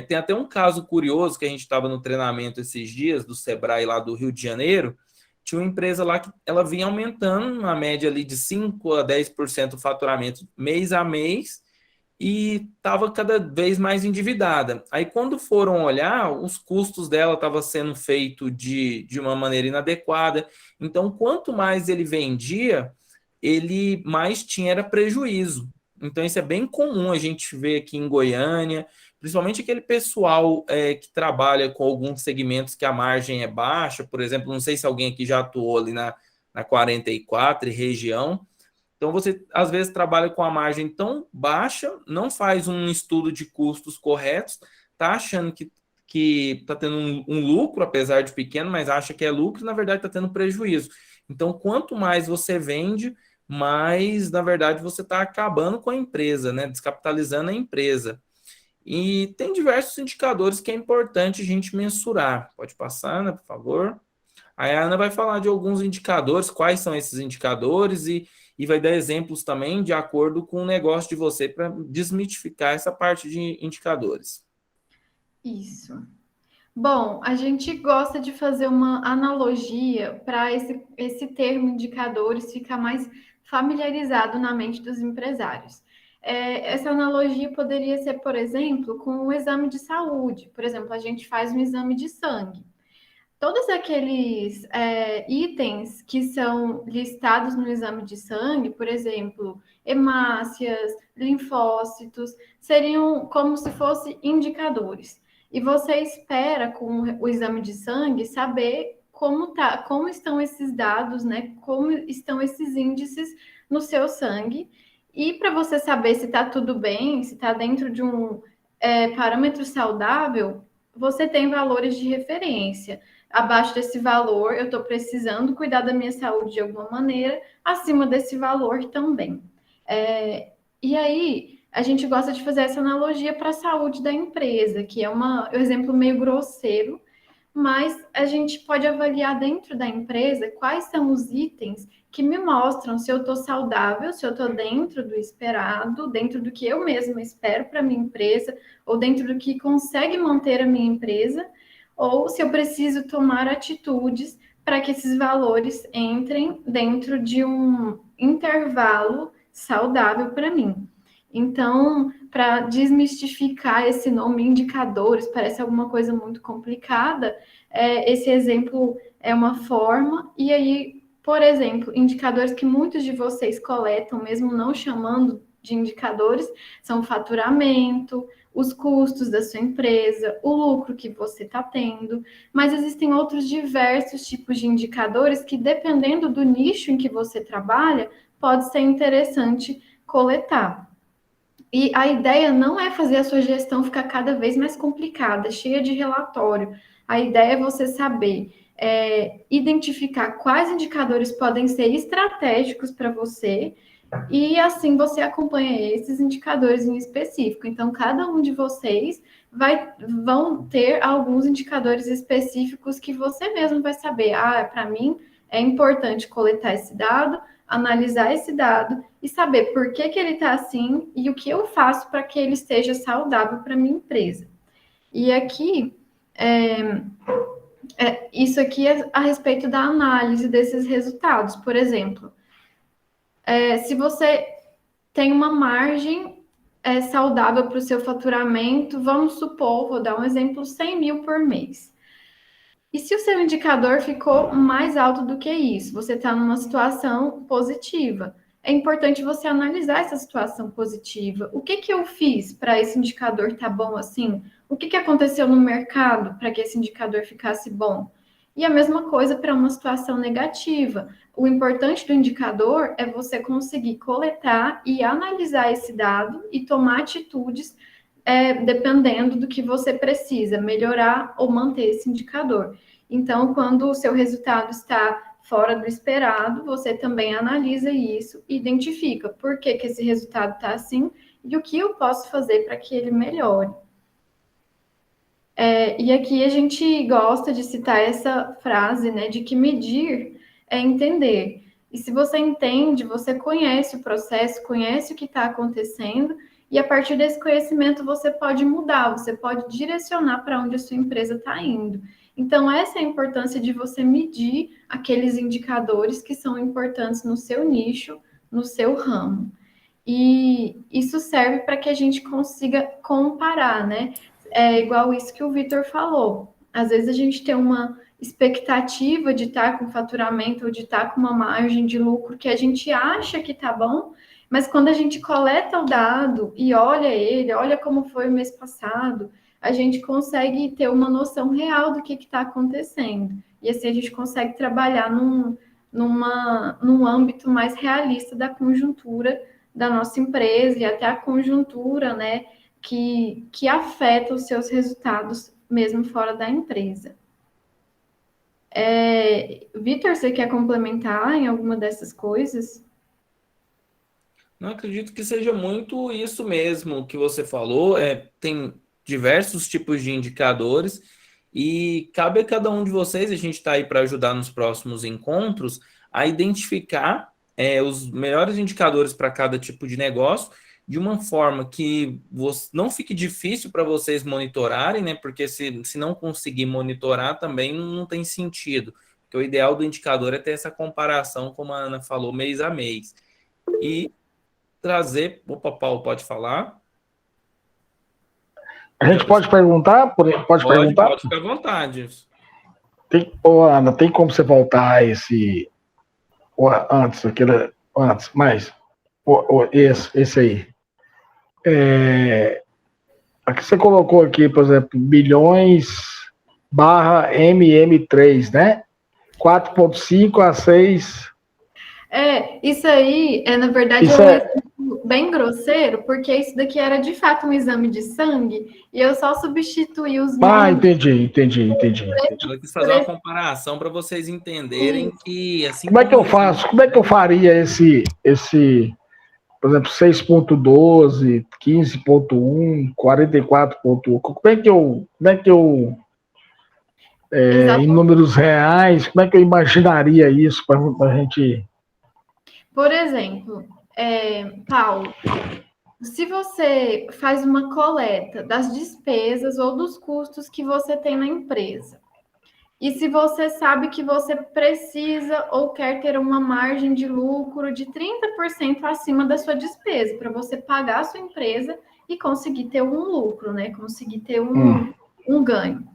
Tem até um caso curioso que a gente estava no treinamento esses dias, do Sebrae lá do Rio de Janeiro. Tinha uma empresa lá que ela vinha aumentando na média ali de 5% a 10% o faturamento mês a mês e estava cada vez mais endividada. Aí, quando foram olhar, os custos dela estavam sendo feitos de uma maneira inadequada. Então, quanto mais ele vendia, ele mais tinha era prejuízo. Então, isso é bem comum a gente ver aqui em Goiânia, principalmente aquele pessoal que trabalha com alguns segmentos que a margem é baixa. Por exemplo, não sei se alguém aqui já atuou ali na 44 e região. Então, você às vezes trabalha com a margem tão baixa, não faz um estudo de custos corretos, está achando que está tendo um lucro, apesar de pequeno, mas acha que é lucro, e na verdade está tendo prejuízo. Então, quanto mais você vende, mais, na verdade, você está acabando com a empresa, né? Descapitalizando a empresa. E tem diversos indicadores que é importante a gente mensurar. Pode passar, Ana, por favor. Aí a Ana vai falar de alguns indicadores, quais são esses indicadores, e vai dar exemplos também de acordo com o negócio de você para desmitificar essa parte de indicadores. Isso. Bom, a gente gosta de fazer uma analogia para esse termo indicadores ficar mais familiarizado na mente dos empresários. Essa analogia poderia ser, por exemplo, com um exame de saúde. Por exemplo, a gente faz um exame de sangue. Todos aqueles itens que são listados no exame de sangue, por exemplo, hemácias, linfócitos, seriam como se fossem indicadores. e você espera, com o exame de sangue, saber como estão esses dados, né? Como estão esses índices no seu sangue. E para você saber se está tudo bem, se está dentro de um parâmetro saudável, você tem valores de referência. Abaixo desse valor, eu estou precisando cuidar da minha saúde de alguma maneira, acima desse valor também. E aí, a gente gosta de fazer essa analogia para a saúde da empresa, que é um exemplo meio grosseiro, mas a gente pode avaliar dentro da empresa quais são os itens que me mostram se eu estou saudável, se eu estou dentro do esperado, dentro do que eu mesma espero para a minha empresa, ou dentro do que consegue manter a minha empresa, ou se eu preciso tomar atitudes para que esses valores entrem dentro de um intervalo saudável para mim. Então, para desmistificar esse nome indicadores, parece alguma coisa muito complicada, esse exemplo é uma forma, e aí, por exemplo, indicadores que muitos de vocês coletam, mesmo não chamando de indicadores, são o faturamento, os custos da sua empresa, o lucro que você está tendo, mas existem outros diversos tipos de indicadores que, dependendo do nicho em que você trabalha, pode ser interessante coletar. E a ideia não é fazer a sua gestão ficar cada vez mais complicada, cheia de relatório. A ideia é você saber identificar quais indicadores podem ser estratégicos para você e assim você acompanha esses indicadores em específico. Então, cada um de vocês vão ter alguns indicadores específicos que você mesmo vai saber. Para mim é importante coletar esse dado, analisar esse dado e saber por que ele está assim e o que eu faço para que ele esteja saudável para a minha empresa. E aqui, isso aqui é a respeito da análise desses resultados. Por exemplo, se você tem uma margem saudável para o seu faturamento, vamos supor, vou dar um exemplo, 100 mil por mês. E se o seu indicador ficou mais alto do que isso, você está numa situação positiva. É importante você analisar essa situação positiva. O que eu fiz para esse indicador estar bom assim? O que aconteceu no mercado para que esse indicador ficasse bom? E a mesma coisa para uma situação negativa. O importante do indicador é você conseguir coletar e analisar esse dado e tomar atitudes dependendo do que você precisa, melhorar ou manter esse indicador. Então, quando o seu resultado está fora do esperado, você também analisa isso e identifica por que esse resultado está assim e o que eu posso fazer para que ele melhore. E aqui a gente gosta de citar essa frase, né, de que medir é entender. E se você entende, você conhece o processo, conhece o que está acontecendo, e a partir desse conhecimento você pode mudar, você pode direcionar para onde a sua empresa está indo. Então, essa é a importância de você medir aqueles indicadores que são importantes no seu nicho, no seu ramo. E isso serve para que a gente consiga comparar, né? É igual isso que o Vitor falou. Às vezes a gente tem uma expectativa de estar com faturamento ou de estar com uma margem de lucro que a gente acha que está bom, mas quando a gente coleta o dado e olha como foi o mês passado, a gente consegue ter uma noção real do que está acontecendo. E assim a gente consegue trabalhar num âmbito mais realista da conjuntura da nossa empresa e até a conjuntura, né, que afeta os seus resultados mesmo fora da empresa. Vitor, você quer complementar em alguma dessas coisas? Não, acredito que seja muito isso mesmo que você falou. Tem diversos tipos de indicadores e cabe a cada um de vocês, a gente está aí para ajudar nos próximos encontros, a identificar os melhores indicadores para cada tipo de negócio, de uma forma que não fique difícil para vocês monitorarem, né? Porque se não conseguir monitorar também não tem sentido. Porque o ideal do indicador é ter essa comparação, como a Ana falou, mês a mês. E trazer... Opa, Paulo, pode falar? A gente pode perguntar? Pode perguntar? Pode ficar à vontade. Ana, tem como você voltar esse... Esse aí. Aqui você colocou aqui, por exemplo, bilhões/MM3, né? 4,5 a 6. Isso aí na verdade, Isso um é... exemplo bem grosseiro, porque isso daqui era de fato um exame de sangue, e eu só substituí os nomes. Entendi. Eu quis fazer uma comparação para vocês entenderem que, assim como é que eu faço? Como é que eu faria esse por exemplo, 6,12, 15,1, 44,1? Como é que eu em números reais, como é que eu imaginaria isso para a gente... Por exemplo, Paulo, se você faz uma coleta das despesas ou dos custos que você tem na empresa, e se você sabe que você precisa ou quer ter uma margem de lucro de 30% acima da sua despesa, para você pagar a sua empresa e conseguir ter um lucro, né? Conseguir ter um ganho.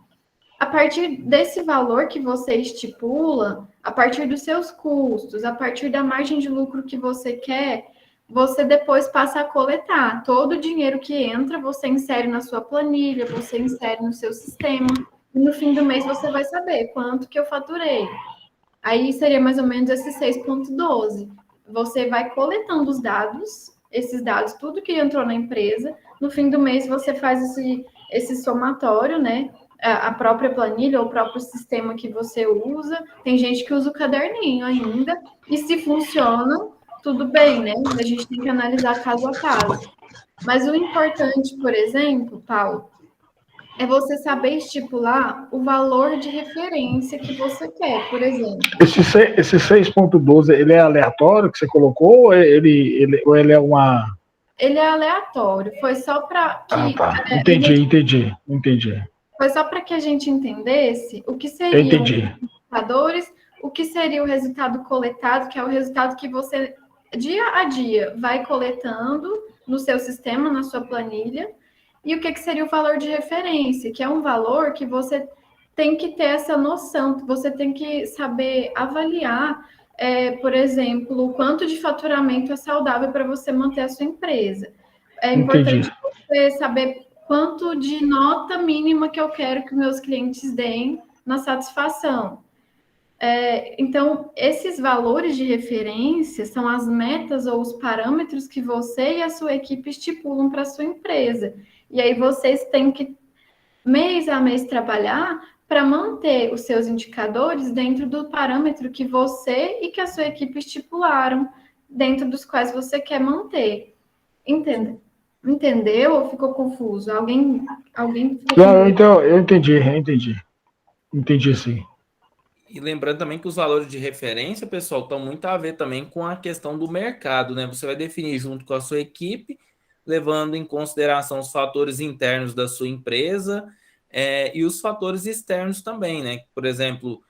A partir desse valor que você estipula, a partir dos seus custos, a partir da margem de lucro que você quer, você depois passa a coletar. Todo o dinheiro que entra, você insere na sua planilha, você insere no seu sistema, e no fim do mês você vai saber quanto que eu faturei. Aí seria mais ou menos esse 6,12. Você vai coletando os dados, esses dados, tudo que entrou na empresa. No fim do mês você faz esse somatório, né? A própria planilha ou o próprio sistema que você usa. Tem gente que usa o caderninho ainda. E se funciona, tudo bem, né? A gente tem que analisar caso a caso. Mas o importante, por exemplo, Paulo, é você saber estipular o valor de referência que você quer, por exemplo. Esse 6,12, ele é aleatório que você colocou, ou ele é uma... Ele é aleatório, foi só para que... tá. Entendi. Foi só para que a gente entendesse o que seriam os indicadores, o que seria o resultado coletado, que é o resultado que você, dia a dia, vai coletando no seu sistema, na sua planilha, e o que seria o valor de referência, que é um valor que você tem que ter essa noção, você tem que saber avaliar, por exemplo, o quanto de faturamento é saudável para você manter a sua empresa. É importante você saber quanto de nota mínima que eu quero que meus clientes deem na satisfação. Então, esses valores de referência são as metas ou os parâmetros que você e a sua equipe estipulam para a sua empresa. E aí vocês têm que, mês a mês, trabalhar para manter os seus indicadores dentro do parâmetro que você e que a sua equipe estipularam, dentro dos quais você quer manter. Entendeu ou ficou confuso? Alguém Não, então, eu entendi. Entendi, sim. E lembrando também que os valores de referência, pessoal, estão muito a ver também com a questão do mercado, né? Você vai definir junto com a sua equipe, levando em consideração os fatores internos da sua empresa e os fatores externos também, né? Por exemplo,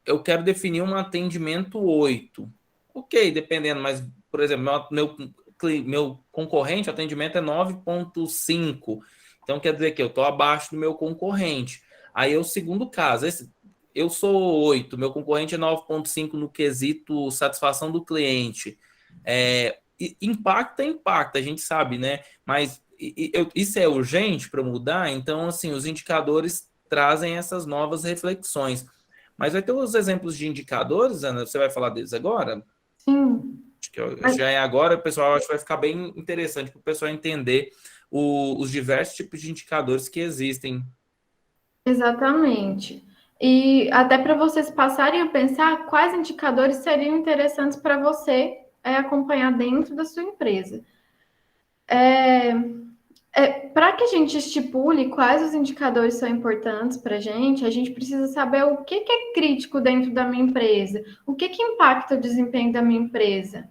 eu quero definir um atendimento 8. Ok, dependendo, mas, por exemplo, meu concorrente, atendimento é 9,5. Então, quer dizer que eu estou abaixo do meu concorrente. Aí é o segundo caso. Eu sou 8, meu concorrente é 9,5 no quesito satisfação do cliente. Impacta, a gente sabe, né? Mas isso é urgente para mudar? Então, assim, os indicadores trazem essas novas reflexões. Mas vai ter os exemplos de indicadores, Ana? Você vai falar deles agora? Sim. Acho que já é agora, pessoal, acho que vai ficar bem interessante para o pessoal entender os diversos tipos de indicadores que existem. Exatamente. E até para vocês passarem a pensar quais indicadores seriam interessantes para você acompanhar dentro da sua empresa. Para que a gente estipule quais os indicadores são importantes para a gente precisa saber o que é crítico dentro da minha empresa, o que impacta o desempenho da minha empresa.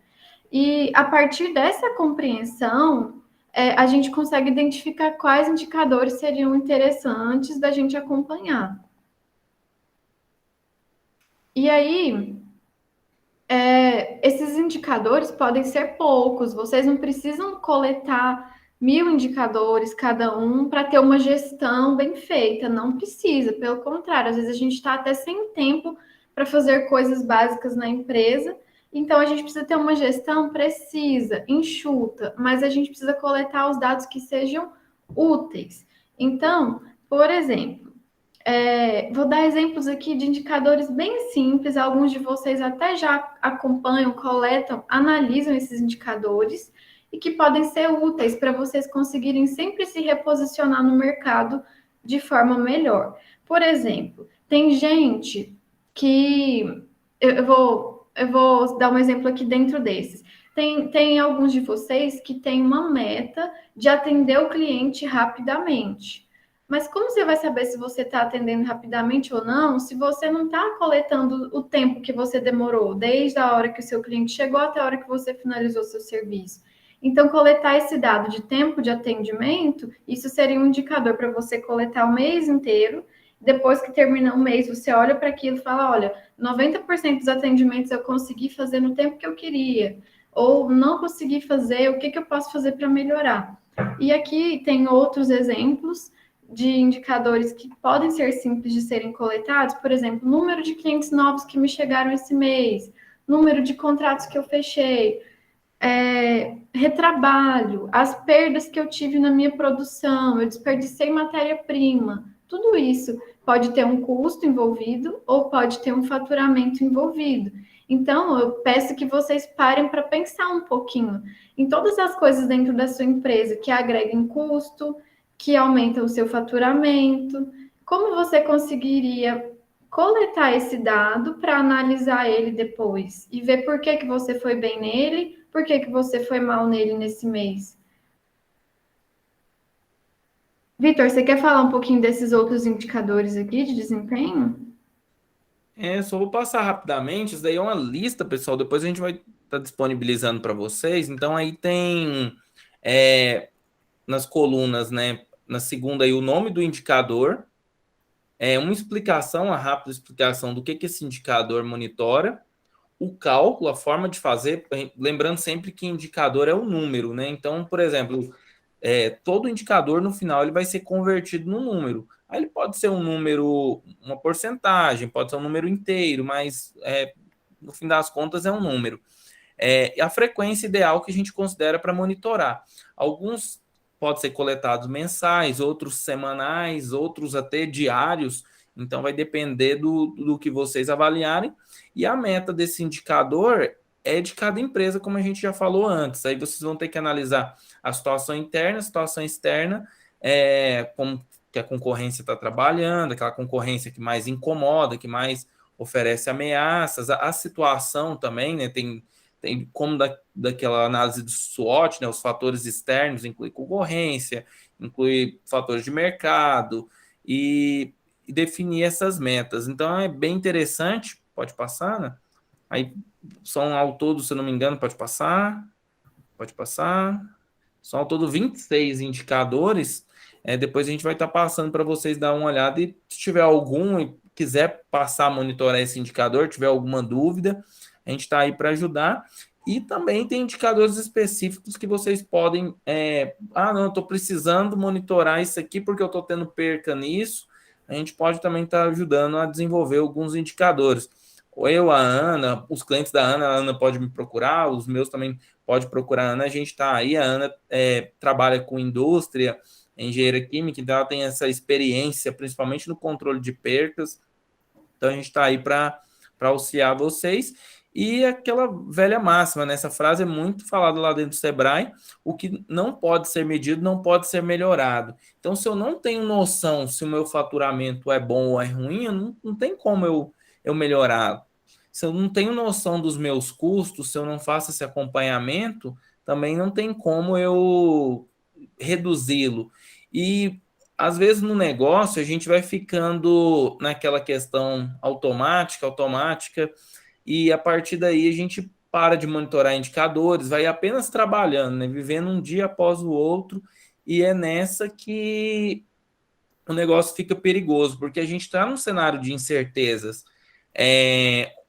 E a partir dessa compreensão, a gente consegue identificar quais indicadores seriam interessantes da gente acompanhar. E aí, esses indicadores podem ser poucos, vocês não precisam coletar 1000 indicadores cada um para ter uma gestão bem feita, não precisa, pelo contrário, às vezes a gente está até sem tempo para fazer coisas básicas na empresa, então a gente precisa ter uma gestão precisa, enxuta, mas a gente precisa coletar os dados que sejam úteis. Então, por exemplo, vou dar exemplos aqui de indicadores bem simples, alguns de vocês até já acompanham, coletam, analisam esses indicadores e que podem ser úteis para vocês conseguirem sempre se reposicionar no mercado de forma melhor. Por exemplo, tem gente que... Eu vou dar um exemplo aqui dentro desses. Tem alguns de vocês que têm uma meta de atender o cliente rapidamente. Mas como você vai saber se você está atendendo rapidamente ou não, se você não está coletando o tempo que você demorou, desde a hora que o seu cliente chegou até a hora que você finalizou seu serviço? Então, coletar esse dado de tempo de atendimento, isso seria um indicador para você coletar o mês inteiro. Depois que termina o mês, você olha para aquilo e fala, olha, 90% dos atendimentos eu consegui fazer no tempo que eu queria, ou não consegui fazer, o que eu posso fazer para melhorar? E aqui tem outros exemplos de indicadores que podem ser simples de serem coletados, por exemplo, número de clientes novos que me chegaram esse mês, número de contratos que eu fechei, retrabalho, as perdas que eu tive na minha produção, eu desperdicei matéria-prima, tudo isso pode ter um custo envolvido ou pode ter um faturamento envolvido. Então, eu peço que vocês parem para pensar um pouquinho em todas as coisas dentro da sua empresa que agreguem custo, que aumentam o seu faturamento. Como você conseguiria coletar esse dado para analisar ele depois e ver por que você foi bem nele, por que você foi mal nele nesse mês? Vitor, você quer falar um pouquinho desses outros indicadores aqui de desempenho? Só vou passar rapidamente. Isso daí é uma lista, pessoal. Depois a gente vai estar disponibilizando para vocês. Então, aí tem nas colunas, né? Na segunda, aí, o nome do indicador. Uma explicação, uma rápida explicação do que esse indicador monitora. O cálculo, a forma de fazer. Lembrando sempre que indicador é o número, né? Então, por exemplo, todo indicador, no final, ele vai ser convertido num número. Aí ele pode ser um número, uma porcentagem, pode ser um número inteiro, mas no fim das contas é um número. A frequência ideal que a gente considera para monitorar. Alguns podem ser coletados mensais, outros semanais, outros até diários. Então vai depender do que vocês avaliarem. E a meta desse indicador é de cada empresa, como a gente já falou antes. Aí vocês vão ter que analisar a situação interna, a situação externa, como que a concorrência está trabalhando, aquela concorrência que mais incomoda, que mais oferece ameaças, a situação também, né? Tem como daquela análise do SWOT, né? Os fatores externos, inclui concorrência, inclui fatores de mercado e definir essas metas. Então é bem interessante, pode passar, né? Aí são ao todo, se eu não me engano, pode passar, são ao todo 26 indicadores. Depois a gente vai estar passando para vocês dar uma olhada e se tiver algum e quiser passar a monitorar esse indicador, tiver alguma dúvida, a gente está aí para ajudar. E também tem indicadores específicos que vocês podem... não, eu estou precisando monitorar isso aqui porque eu estou tendo perca nisso. A gente pode também estar ajudando a desenvolver alguns indicadores. Eu, a Ana, os clientes da Ana, a Ana pode me procurar, os meus também pode procurar a Ana. A gente está aí, a Ana trabalha com indústria, engenheira química, então ela tem essa experiência, principalmente no controle de percas. Então a gente está aí para auxiliar vocês. E aquela velha máxima, né? Essa frase é muito falada lá dentro do Sebrae: o que não pode ser medido não pode ser melhorado. Então, se eu não tenho noção se o meu faturamento é bom ou é ruim, não tem como eu melhorar. Se eu não tenho noção dos meus custos, se eu não faço esse acompanhamento, também não tem como eu reduzi-lo. E, às vezes, no negócio, a gente vai ficando naquela questão automática, e a partir daí a gente para de monitorar indicadores, vai apenas trabalhando, né? Vivendo um dia após o outro, e é nessa que o negócio fica perigoso, porque a gente está num cenário de incertezas.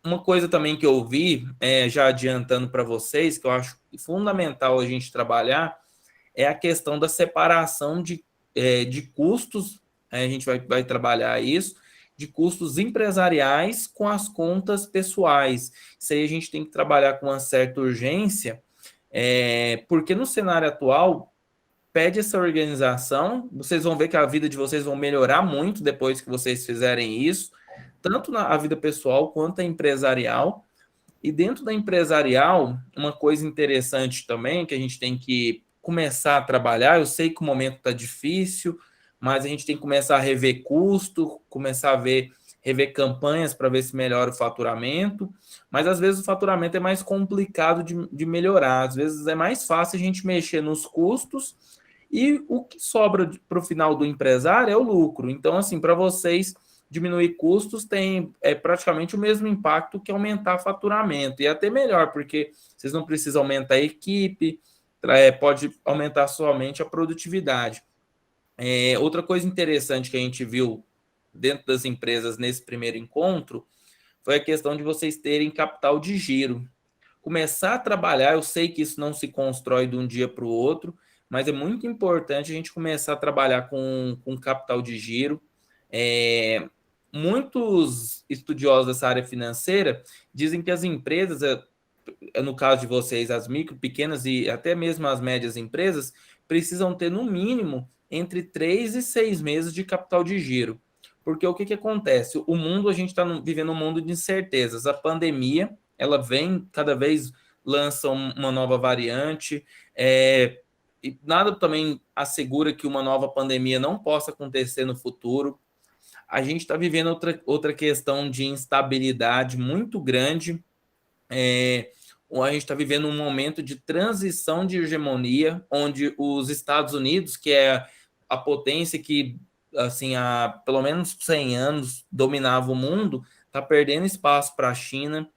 Uma coisa também que eu vi, já adiantando para vocês, que eu acho fundamental a gente trabalhar, é a questão da separação de custos. A gente vai trabalhar isso, de custos empresariais com as contas pessoais. Isso aí a gente tem que trabalhar com uma certa urgência, porque no cenário atual, pede essa organização. Vocês vão ver que a vida de vocês vão melhorar muito depois que vocês fizerem isso, tanto na vida pessoal quanto a empresarial. E dentro da empresarial, uma coisa interessante também que a gente tem que começar a trabalhar, eu sei que o momento está difícil, mas a gente tem que começar a rever custo, começar a rever campanhas para ver se melhora o faturamento, mas às vezes o faturamento é mais complicado de melhorar, às vezes é mais fácil a gente mexer nos custos e o que sobra para o final do empresário é o lucro. Então, assim, para vocês, diminuir custos tem praticamente o mesmo impacto que aumentar faturamento, e até melhor, porque vocês não precisam aumentar a equipe, pode aumentar somente a produtividade. Outra coisa interessante que a gente viu dentro das empresas nesse primeiro encontro foi a questão de vocês terem capital de giro. Começar a trabalhar, eu sei que isso não se constrói de um dia para o outro, mas é muito importante a gente começar a trabalhar com capital de giro. Muitos estudiosos dessa área financeira dizem que as empresas, no caso de vocês, as micro, pequenas e até mesmo as médias empresas, precisam ter no mínimo entre 3 e 6 meses de capital de giro. Porque o que acontece? O mundo, a gente está vivendo um mundo de incertezas. A pandemia, ela vem, cada vez lança uma nova variante, e nada também assegura que uma nova pandemia não possa acontecer no futuro. A gente está vivendo outra questão de instabilidade muito grande. A gente está vivendo um momento de transição de hegemonia, onde os Estados Unidos, que é a potência que, assim, há pelo menos 100 anos dominava o mundo, está perdendo espaço para a China.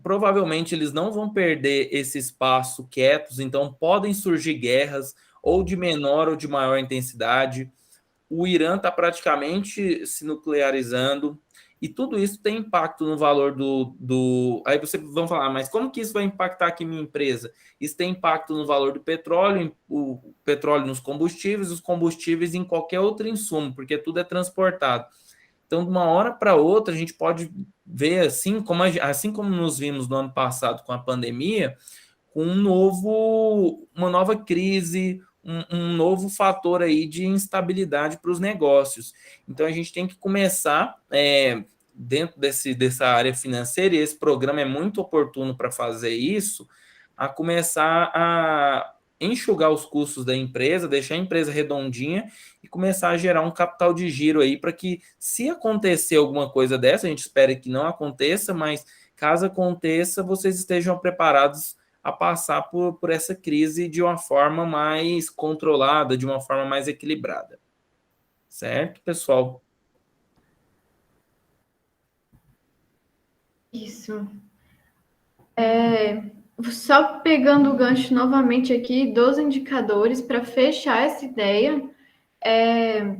Provavelmente eles não vão perder esse espaço quietos, então podem surgir guerras, ou de menor ou de maior intensidade. O Irã está praticamente se nuclearizando, e tudo isso tem impacto no valor Aí vocês vão falar, mas como que isso vai impactar aqui minha empresa? Isso tem impacto no valor do petróleo, o petróleo nos combustíveis, os combustíveis em qualquer outro insumo, porque tudo é transportado. Então, de uma hora para outra, a gente pode ver, assim como nos vimos no ano passado com a pandemia, com uma nova crise, um novo fator aí de instabilidade para os negócios. Então, a gente tem que começar, dentro dessa área financeira, e esse programa é muito oportuno para fazer isso, a começar a enxugar os custos da empresa, deixar a empresa redondinha e começar a gerar um capital de giro aí para que, se acontecer alguma coisa dessa, a gente espera que não aconteça, mas caso aconteça, vocês estejam preparados a passar por essa crise de uma forma mais controlada, de uma forma mais equilibrada. Certo, pessoal? Isso. Só pegando o gancho novamente aqui dos indicadores para fechar essa ideia, é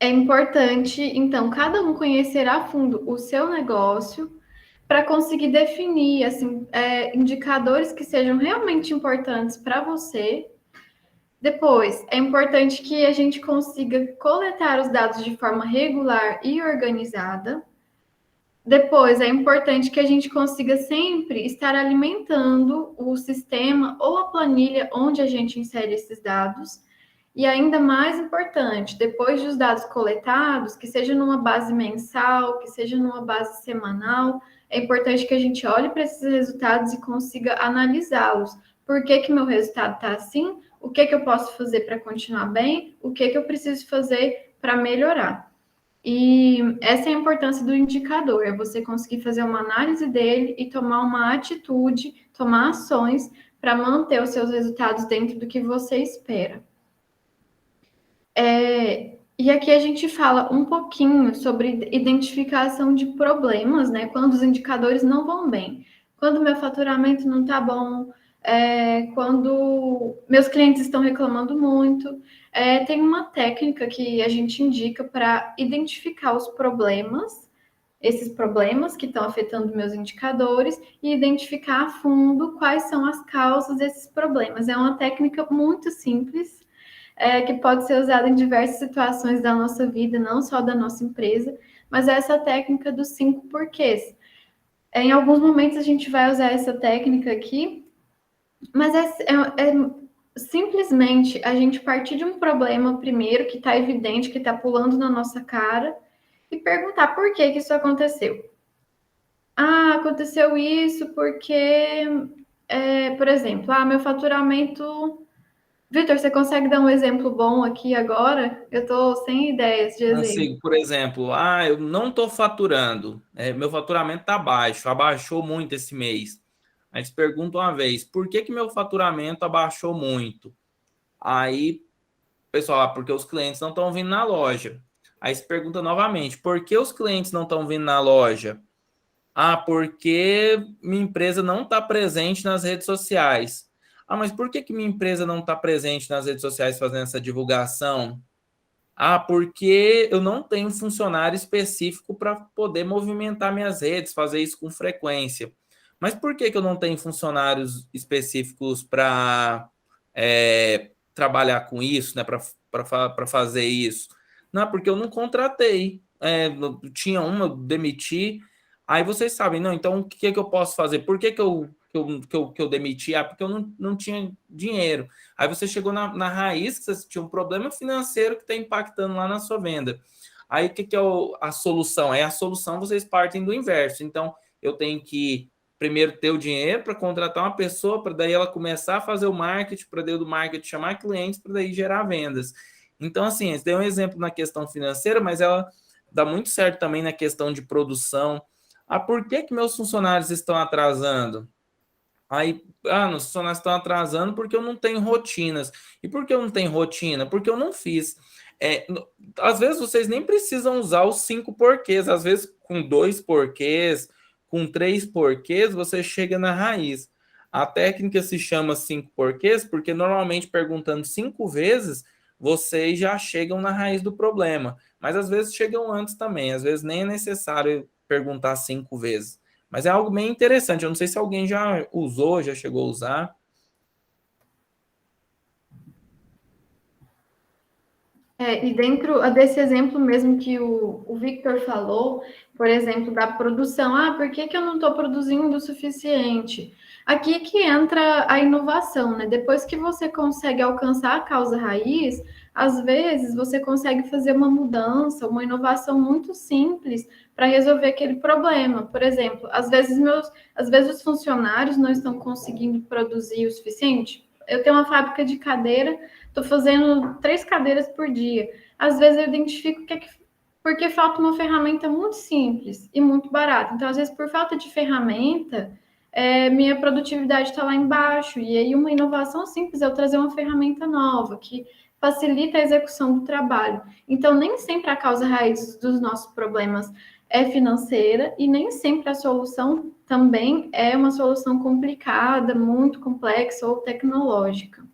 importante, então, cada um conhecer a fundo o seu negócio para conseguir definir assim, indicadores que sejam realmente importantes para você. Depois, é importante que a gente consiga coletar os dados de forma regular e organizada. Depois, é importante que a gente consiga sempre estar alimentando o sistema ou a planilha onde a gente insere esses dados. E ainda mais importante, depois dos dados coletados, que seja numa base mensal, que seja numa base semanal, é importante que a gente olhe para esses resultados e consiga analisá-los. Por que meu resultado está assim? O que eu posso fazer para continuar bem? O que eu preciso fazer para melhorar? E essa é a importância do indicador, é você conseguir fazer uma análise dele e tomar uma atitude, tomar ações para manter os seus resultados dentro do que você espera. E aqui a gente fala um pouquinho sobre identificação de problemas, né? Quando os indicadores não vão bem, quando meu faturamento não está bom, quando meus clientes estão reclamando muito. Tem uma técnica que a gente indica para identificar os problemas, esses problemas que estão afetando meus indicadores, e identificar a fundo quais são as causas desses problemas. É uma técnica muito simples, que pode ser usada em diversas situações da nossa vida, não só da nossa empresa, mas é essa técnica dos 5 porquês. Em alguns momentos a gente vai usar essa técnica aqui, mas simplesmente a gente partir de um problema primeiro que está evidente, que está pulando na nossa cara, e perguntar por que isso aconteceu. Ah, aconteceu isso porque, por exemplo, meu faturamento... Vitor, você consegue dar um exemplo bom aqui agora? Eu estou sem ideias de exemplo. Consigo, por exemplo, eu não estou faturando, meu faturamento está baixo, abaixou muito esse mês. Aí eles perguntam uma vez, por que meu faturamento abaixou muito? Aí, pessoal, porque os clientes não estão vindo na loja. Aí se pergunta novamente, por que os clientes não estão vindo na loja? Porque minha empresa não está presente nas redes sociais. Mas por que minha empresa não está presente nas redes sociais fazendo essa divulgação? Porque eu não tenho funcionário específico para poder movimentar minhas redes, fazer isso com frequência. Mas por que eu não tenho funcionários específicos para trabalhar com isso, né, para fazer isso? Não, porque eu não contratei. Tinha uma, eu demiti. Aí vocês sabem, não, então o que eu posso fazer? Por que eu demiti? Porque eu não tinha dinheiro. Aí você chegou na raiz, que você tinha um problema financeiro que está impactando lá na sua venda. Aí o que é a solução? A solução vocês partem do inverso. Então, eu tenho que primeiro ter o dinheiro para contratar uma pessoa, para daí ela começar a fazer o marketing, para daí do marketing chamar clientes, para daí gerar vendas. Então, assim, esse deu um exemplo na questão financeira, mas ela dá muito certo também na questão de produção. Por que meus funcionários estão atrasando? Os funcionários estão atrasando porque eu não tenho rotinas. E por que eu não tenho rotina? Porque eu não fiz. Às vezes vocês nem precisam usar os 5 porquês. Às vezes com 2 porquês, com 3 porquês, você chega na raiz. A técnica se chama 5 porquês porque normalmente perguntando 5 vezes, vocês já chegam na raiz do problema. Mas às vezes chegam antes também. Às vezes nem é necessário perguntar 5 vezes. Mas é algo bem interessante. Eu não sei se alguém já usou, já chegou a usar. E dentro desse exemplo mesmo que o Victor falou, por exemplo, da produção. Por que eu não estou produzindo o suficiente? Aqui que entra a inovação, né? Depois que você consegue alcançar a causa raiz, às vezes você consegue fazer uma mudança, uma inovação muito simples para resolver aquele problema. Por exemplo, às vezes os funcionários não estão conseguindo produzir o suficiente. Eu tenho uma fábrica de cadeira, estou fazendo 3 cadeiras por dia. Às vezes eu identifico porque falta uma ferramenta muito simples e muito barata. Então, às vezes, por falta de ferramenta, minha produtividade está lá embaixo. E aí, uma inovação simples é eu trazer uma ferramenta nova que facilita a execução do trabalho. Então, nem sempre a causa raiz dos nossos problemas é financeira e nem sempre a solução também é uma solução complicada, muito complexa ou tecnológica.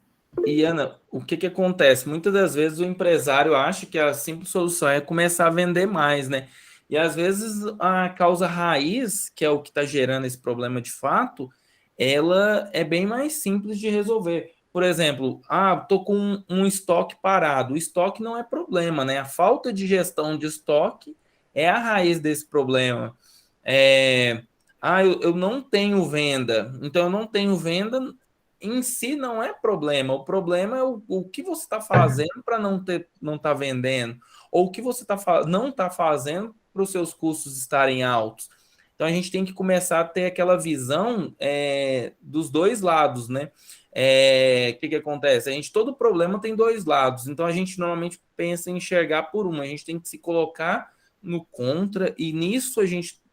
E, Ana, o que acontece? Muitas das vezes o empresário acha que a simples solução é começar a vender mais, né? E às vezes a causa raiz, que é o que está gerando esse problema de fato, ela é bem mais simples de resolver. Por exemplo, estou com um estoque parado. O estoque não é problema, né? A falta de gestão de estoque é a raiz desse problema. Eu não tenho venda. Então, eu não tenho venda em si não é problema. O problema é o que você está fazendo para não tá vendendo. Ou o que você não está fazendo para os seus custos estarem altos. Então, a gente tem que começar a ter aquela visão dos dois lados, né? O que acontece? Todo problema tem 2 lados. Então, a gente normalmente pensa em enxergar por uma. A gente tem que se colocar no contra, e nisso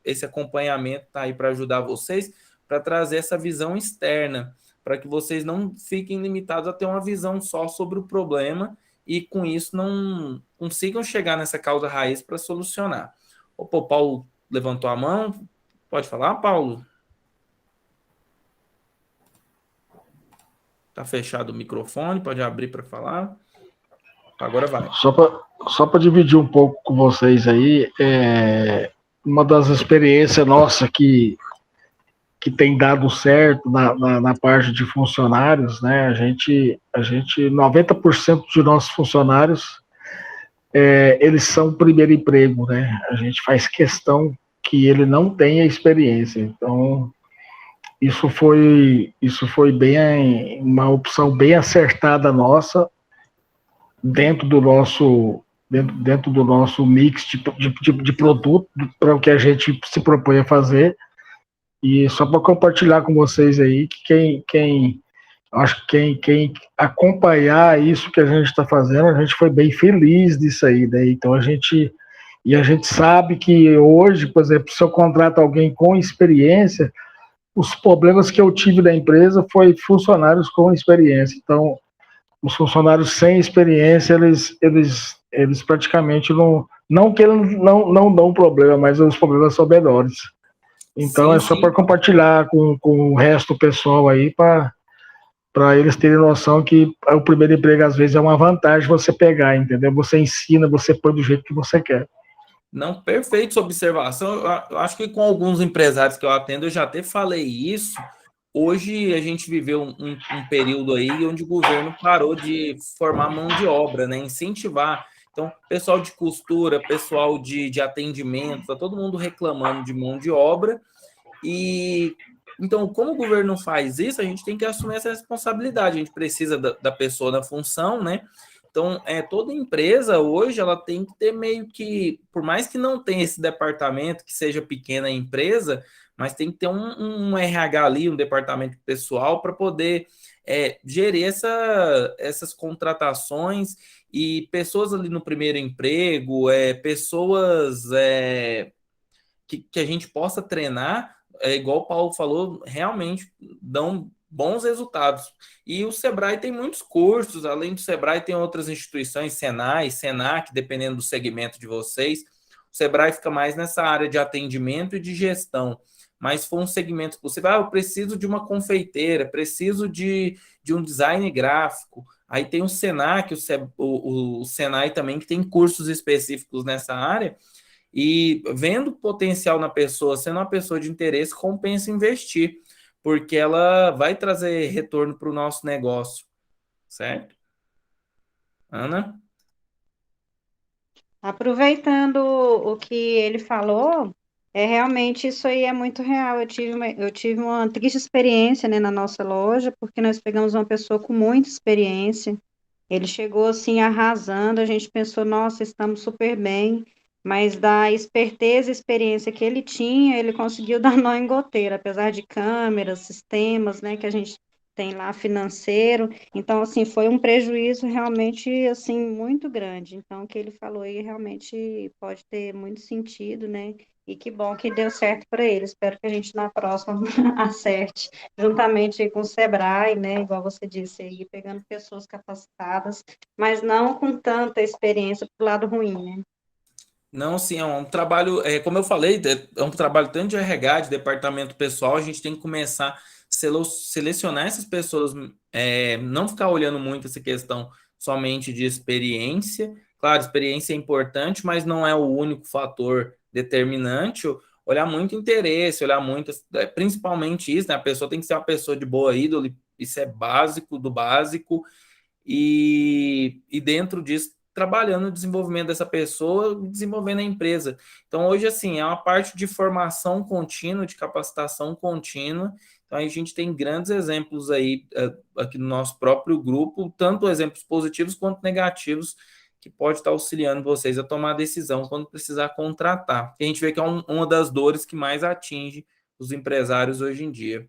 esse acompanhamento está aí para ajudar vocês, para trazer essa visão externa, para que vocês não fiquem limitados a ter uma visão só sobre o problema e, com isso, não consigam chegar nessa causa raiz para solucionar. O Paulo levantou a mão. Pode falar, Paulo? Está fechado o microfone, pode abrir para falar. Agora vai. Só para dividir um pouco com vocês aí, uma das experiências nossas que tem dado certo na parte de funcionários, né? A gente 90% de nossos funcionários, eles são primeiro emprego, né? A gente faz questão que ele não tenha experiência. Então, isso foi bem uma opção bem acertada nossa dentro do nosso mix de produto para o que a gente se propõe a fazer. E só para compartilhar com vocês aí que quem acompanhar isso que a gente está fazendo, a gente foi bem feliz disso aí, né? Então a gente sabe que hoje, por exemplo, se eu contrato alguém com experiência, os problemas que eu tive da empresa foi funcionários com experiência. Então, os funcionários sem experiência, eles praticamente não que eles não dão problema, mas os problemas são menores. Então, é só para compartilhar com o resto do pessoal aí, para eles terem noção que o primeiro emprego, às vezes, é uma vantagem você pegar, entendeu? Você ensina, você põe do jeito que você quer. Não, perfeito sua observação. Eu acho que com alguns empresários que eu atendo, eu já até falei isso. Hoje a gente viveu um período aí onde o governo parou de formar mão de obra, né? Incentivar. Então, pessoal de costura, pessoal de atendimento, tá todo mundo reclamando de mão de obra. E então, como o governo faz isso, a gente tem que assumir essa responsabilidade. A gente precisa da pessoa na função, né? Então, toda empresa hoje ela tem que ter meio que, por mais que não tenha esse departamento, que seja pequena a empresa, mas tem que ter um RH ali, um departamento pessoal para poder gerir essas contratações e pessoas ali no primeiro emprego, pessoas que a gente possa treinar, igual o Paulo falou, realmente dão bons resultados. E o Sebrae tem muitos cursos, além do Sebrae tem outras instituições, Senai, Senac, dependendo do segmento de vocês. O Sebrae fica mais nessa área de atendimento e de gestão. Mas se for um segmento que você vai, eu preciso de uma confeiteira, preciso de um design gráfico. Aí tem o Senac, o Senai também, que tem cursos específicos nessa área. E vendo potencial na pessoa, sendo uma pessoa de interesse, compensa investir, porque ela vai trazer retorno para o nosso negócio, certo? Ana? Aproveitando o que ele falou, realmente isso aí é muito real. Eu tive uma triste experiência, né, na nossa loja, porque nós pegamos uma pessoa com muita experiência. Ele chegou assim arrasando, a gente pensou, nossa, estamos super bem, mas da esperteza e experiência que ele tinha, ele conseguiu dar nó em goteira, apesar de câmeras, sistemas, né, que a gente tem lá financeiro. Então, assim, foi um prejuízo realmente, assim, muito grande. Então, o que ele falou aí realmente pode ter muito sentido, né? E que bom que deu certo para ele. Espero que a gente na próxima acerte, juntamente com o Sebrae, né? Igual você disse aí, pegando pessoas capacitadas, mas não com tanta experiência para o lado ruim, né? Não, sim, é um trabalho, como eu falei, é um trabalho tanto de RH, de departamento pessoal, a gente tem que começar a selecionar essas pessoas, não ficar olhando muito essa questão somente de experiência. Claro, experiência é importante, mas não é o único fator determinante. Olhar muito interesse, olhar muito, principalmente isso, né? A pessoa tem que ser uma pessoa de boa índole, isso é básico do básico, e dentro disso, trabalhando no desenvolvimento dessa pessoa, desenvolvendo a empresa. Então, hoje, assim, é uma parte de formação contínua, de capacitação contínua. Então, a gente tem grandes exemplos aí, aqui no nosso próprio grupo, tanto exemplos positivos quanto negativos, que pode estar auxiliando vocês a tomar a decisão quando precisar contratar. A gente vê que é uma das dores que mais atinge os empresários hoje em dia.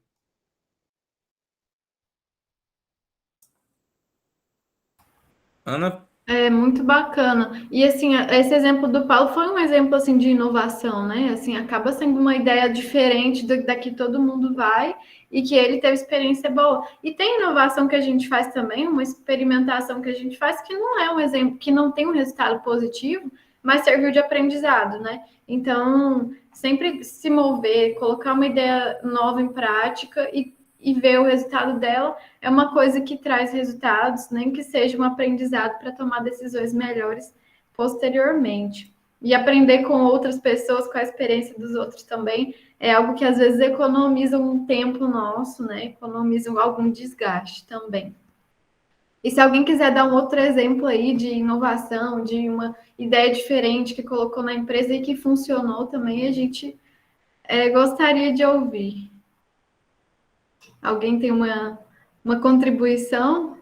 Ana? É muito bacana. E assim, esse exemplo do Paulo foi um exemplo assim de inovação, né? Assim, acaba sendo uma ideia diferente da que todo mundo vai e que ele teve experiência boa. E tem inovação que a gente faz também, uma experimentação que a gente faz que não é um exemplo, que não tem um resultado positivo, mas serviu de aprendizado, né? Então, sempre se mover, colocar uma ideia nova em prática e ver o resultado dela é uma coisa que traz resultados, nem que seja um aprendizado para tomar decisões melhores posteriormente. E aprender com outras pessoas, com a experiência dos outros também, é algo que às vezes economiza um tempo nosso, né? Economiza algum desgaste também. E se alguém quiser dar um outro exemplo aí de inovação, de uma ideia diferente que colocou na empresa e que funcionou também, a gente gostaria de ouvir. Alguém tem uma contribuição?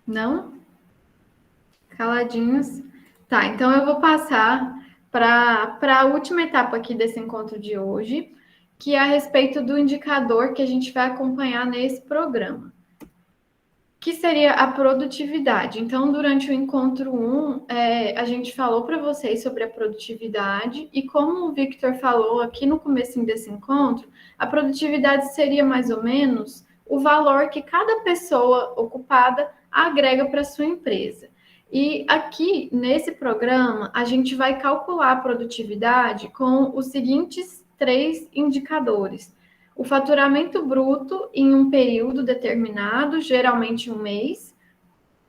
Não? Caladinhos. Tá, então eu vou passar para a última etapa aqui desse encontro de hoje, que é a respeito do indicador que a gente vai acompanhar nesse programa, que seria a produtividade. Então, durante o encontro 1, a gente falou para vocês sobre a produtividade, e como o Victor falou aqui no comecinho desse encontro, a produtividade seria mais ou menos o valor que cada pessoa ocupada agrega para a sua empresa. E aqui, nesse programa, a gente vai calcular a produtividade com os seguintes 3 indicadores. O faturamento bruto em um período determinado, geralmente um mês,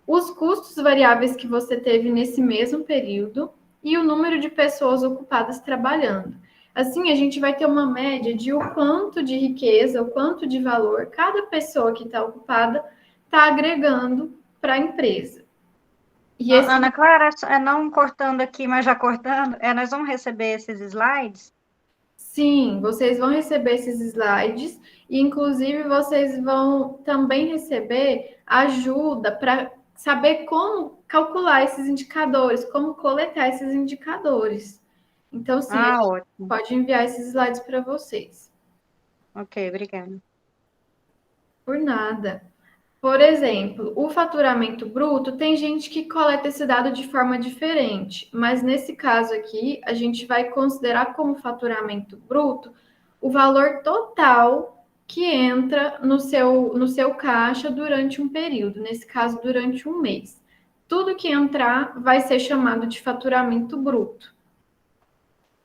os custos variáveis que você teve nesse mesmo período e o número de pessoas ocupadas trabalhando. Assim, a gente vai ter uma média de o quanto de riqueza, o quanto de valor cada pessoa que está ocupada está agregando para a empresa. E Ana Clara, não cortando aqui, mas já cortando, nós vamos receber esses slides? Sim, vocês vão receber esses slides e, inclusive, vocês vão também receber ajuda para saber como calcular esses indicadores, como coletar esses indicadores. Então, sim, a gente pode enviar esses slides para vocês. Ok, obrigada. Por nada. Por exemplo, o faturamento bruto, tem gente que coleta esse dado de forma diferente, mas nesse caso aqui, a gente vai considerar como faturamento bruto o valor total que entra no seu caixa durante um período, nesse caso, durante um mês. Tudo que entrar vai ser chamado de faturamento bruto.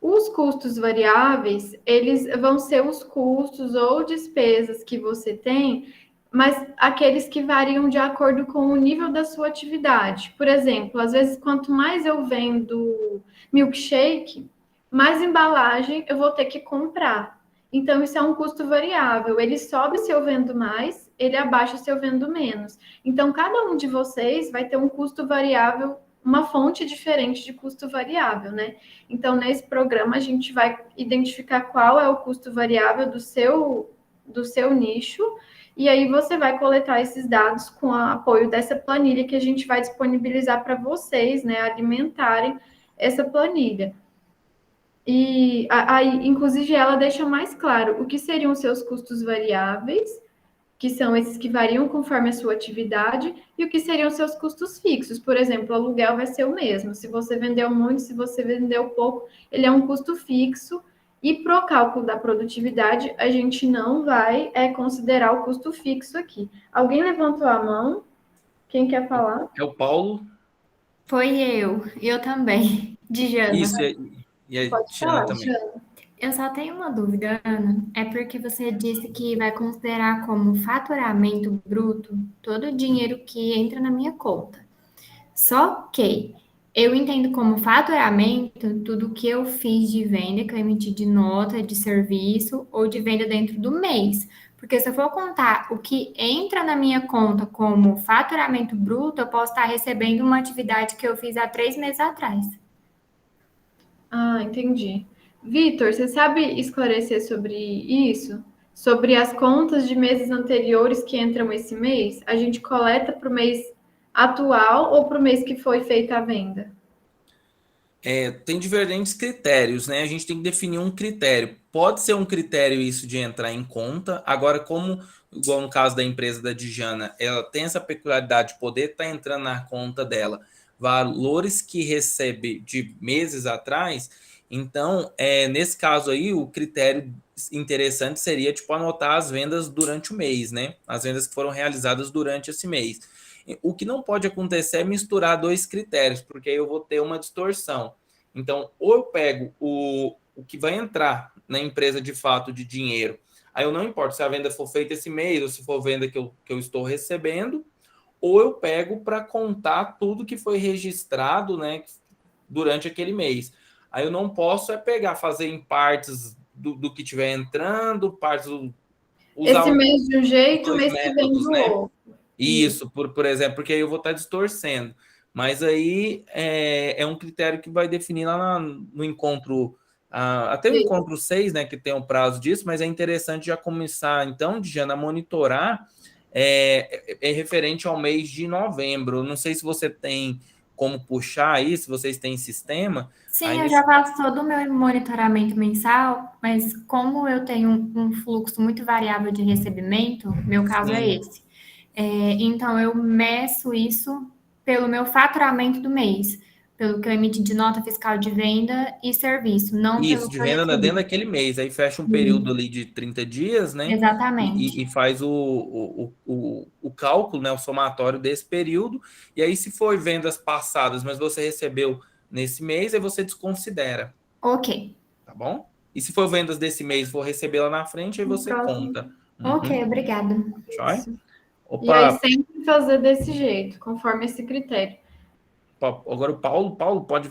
Os custos variáveis, eles vão ser os custos ou despesas que você tem, mas aqueles que variam de acordo com o nível da sua atividade. Por exemplo, às vezes, quanto mais eu vendo milkshake, mais embalagem eu vou ter que comprar. Então, isso é um custo variável. Ele sobe se eu vendo mais, ele abaixa se eu vendo menos. Então, cada um de vocês vai ter um custo variável, uma fonte diferente de custo variável, né? Então, nesse programa, a gente vai identificar qual é o custo variável do seu nicho, e aí você vai coletar esses dados com o apoio dessa planilha que a gente vai disponibilizar para vocês, né, alimentarem essa planilha. E aí, inclusive, ela deixa mais claro o que seriam os seus custos variáveis, que são esses que variam conforme a sua atividade, e o que seriam os seus custos fixos. Por exemplo, o aluguel vai ser o mesmo. Se você vendeu muito, se você vendeu pouco, ele é um custo fixo. E para o cálculo da produtividade, a gente não vai considerar o custo fixo aqui. Alguém levantou a mão? Quem quer falar? É o Paulo. Foi eu também, Dijana. Isso, e a Tiana também. Dijana. Eu só tenho uma dúvida, Ana. É porque você disse que vai considerar como faturamento bruto todo o dinheiro que entra na minha conta. Só que eu entendo como faturamento tudo que eu fiz de venda, que eu emiti de nota, de serviço ou de venda dentro do mês. Porque se eu for contar o que entra na minha conta como faturamento bruto, eu posso estar recebendo uma atividade que eu fiz há 3 meses atrás. Ah, entendi. Vitor, você sabe esclarecer sobre isso? Sobre as contas de meses anteriores que entram esse mês? A gente coleta para o mês atual ou para o mês que foi feita a venda? Tem diferentes critérios, né? A gente tem que definir um critério. Pode ser um critério isso de entrar em conta. Agora, como, igual no caso da empresa da Dijana, ela tem essa peculiaridade de poder estar entrando na conta dela valores que recebe de meses atrás, então, nesse caso aí, o critério interessante seria, tipo, anotar as vendas durante o mês, né? As vendas que foram realizadas durante esse mês. O que não pode acontecer é misturar 2 critérios, porque aí eu vou ter uma distorção. Então, ou eu pego o que vai entrar na empresa de fato de dinheiro, aí eu não importa se a venda for feita esse mês ou se for venda que eu estou recebendo, ou eu pego para contar tudo que foi registrado, né, durante aquele mês. Aí eu não posso fazer em partes do que estiver entrando, partes... Esse mês de um jeito, mês que vem do outro. Isso, por exemplo, porque aí eu vou estar distorcendo. Mas aí é um critério que vai definir lá no encontro Até o encontro 6, né, que tem um prazo disso, mas é interessante já começar, então, Diana, a monitorar referente ao mês de novembro. Não sei se você tem como puxar aí, se vocês têm sistema. Sim, eu já faço todo o meu monitoramento mensal, mas como eu tenho um fluxo muito variável de recebimento, meu caso é esse. Então, eu meço isso pelo meu faturamento do mês, pelo que eu emiti de nota fiscal de venda e serviço, não Isso, pelo de que eu venda recebi. dentro daquele mês. Aí fecha um período ali de 30 dias, né? Exatamente. E faz o cálculo, né? O somatório desse período. E aí, se for vendas passadas, mas você recebeu nesse mês, aí você desconsidera. Ok. Tá bom? E se for vendas desse mês, for receber lá na frente, aí você conta. Ok, obrigada. Joia? E aí sempre fazer desse jeito, conforme esse critério. Agora o Paulo pode...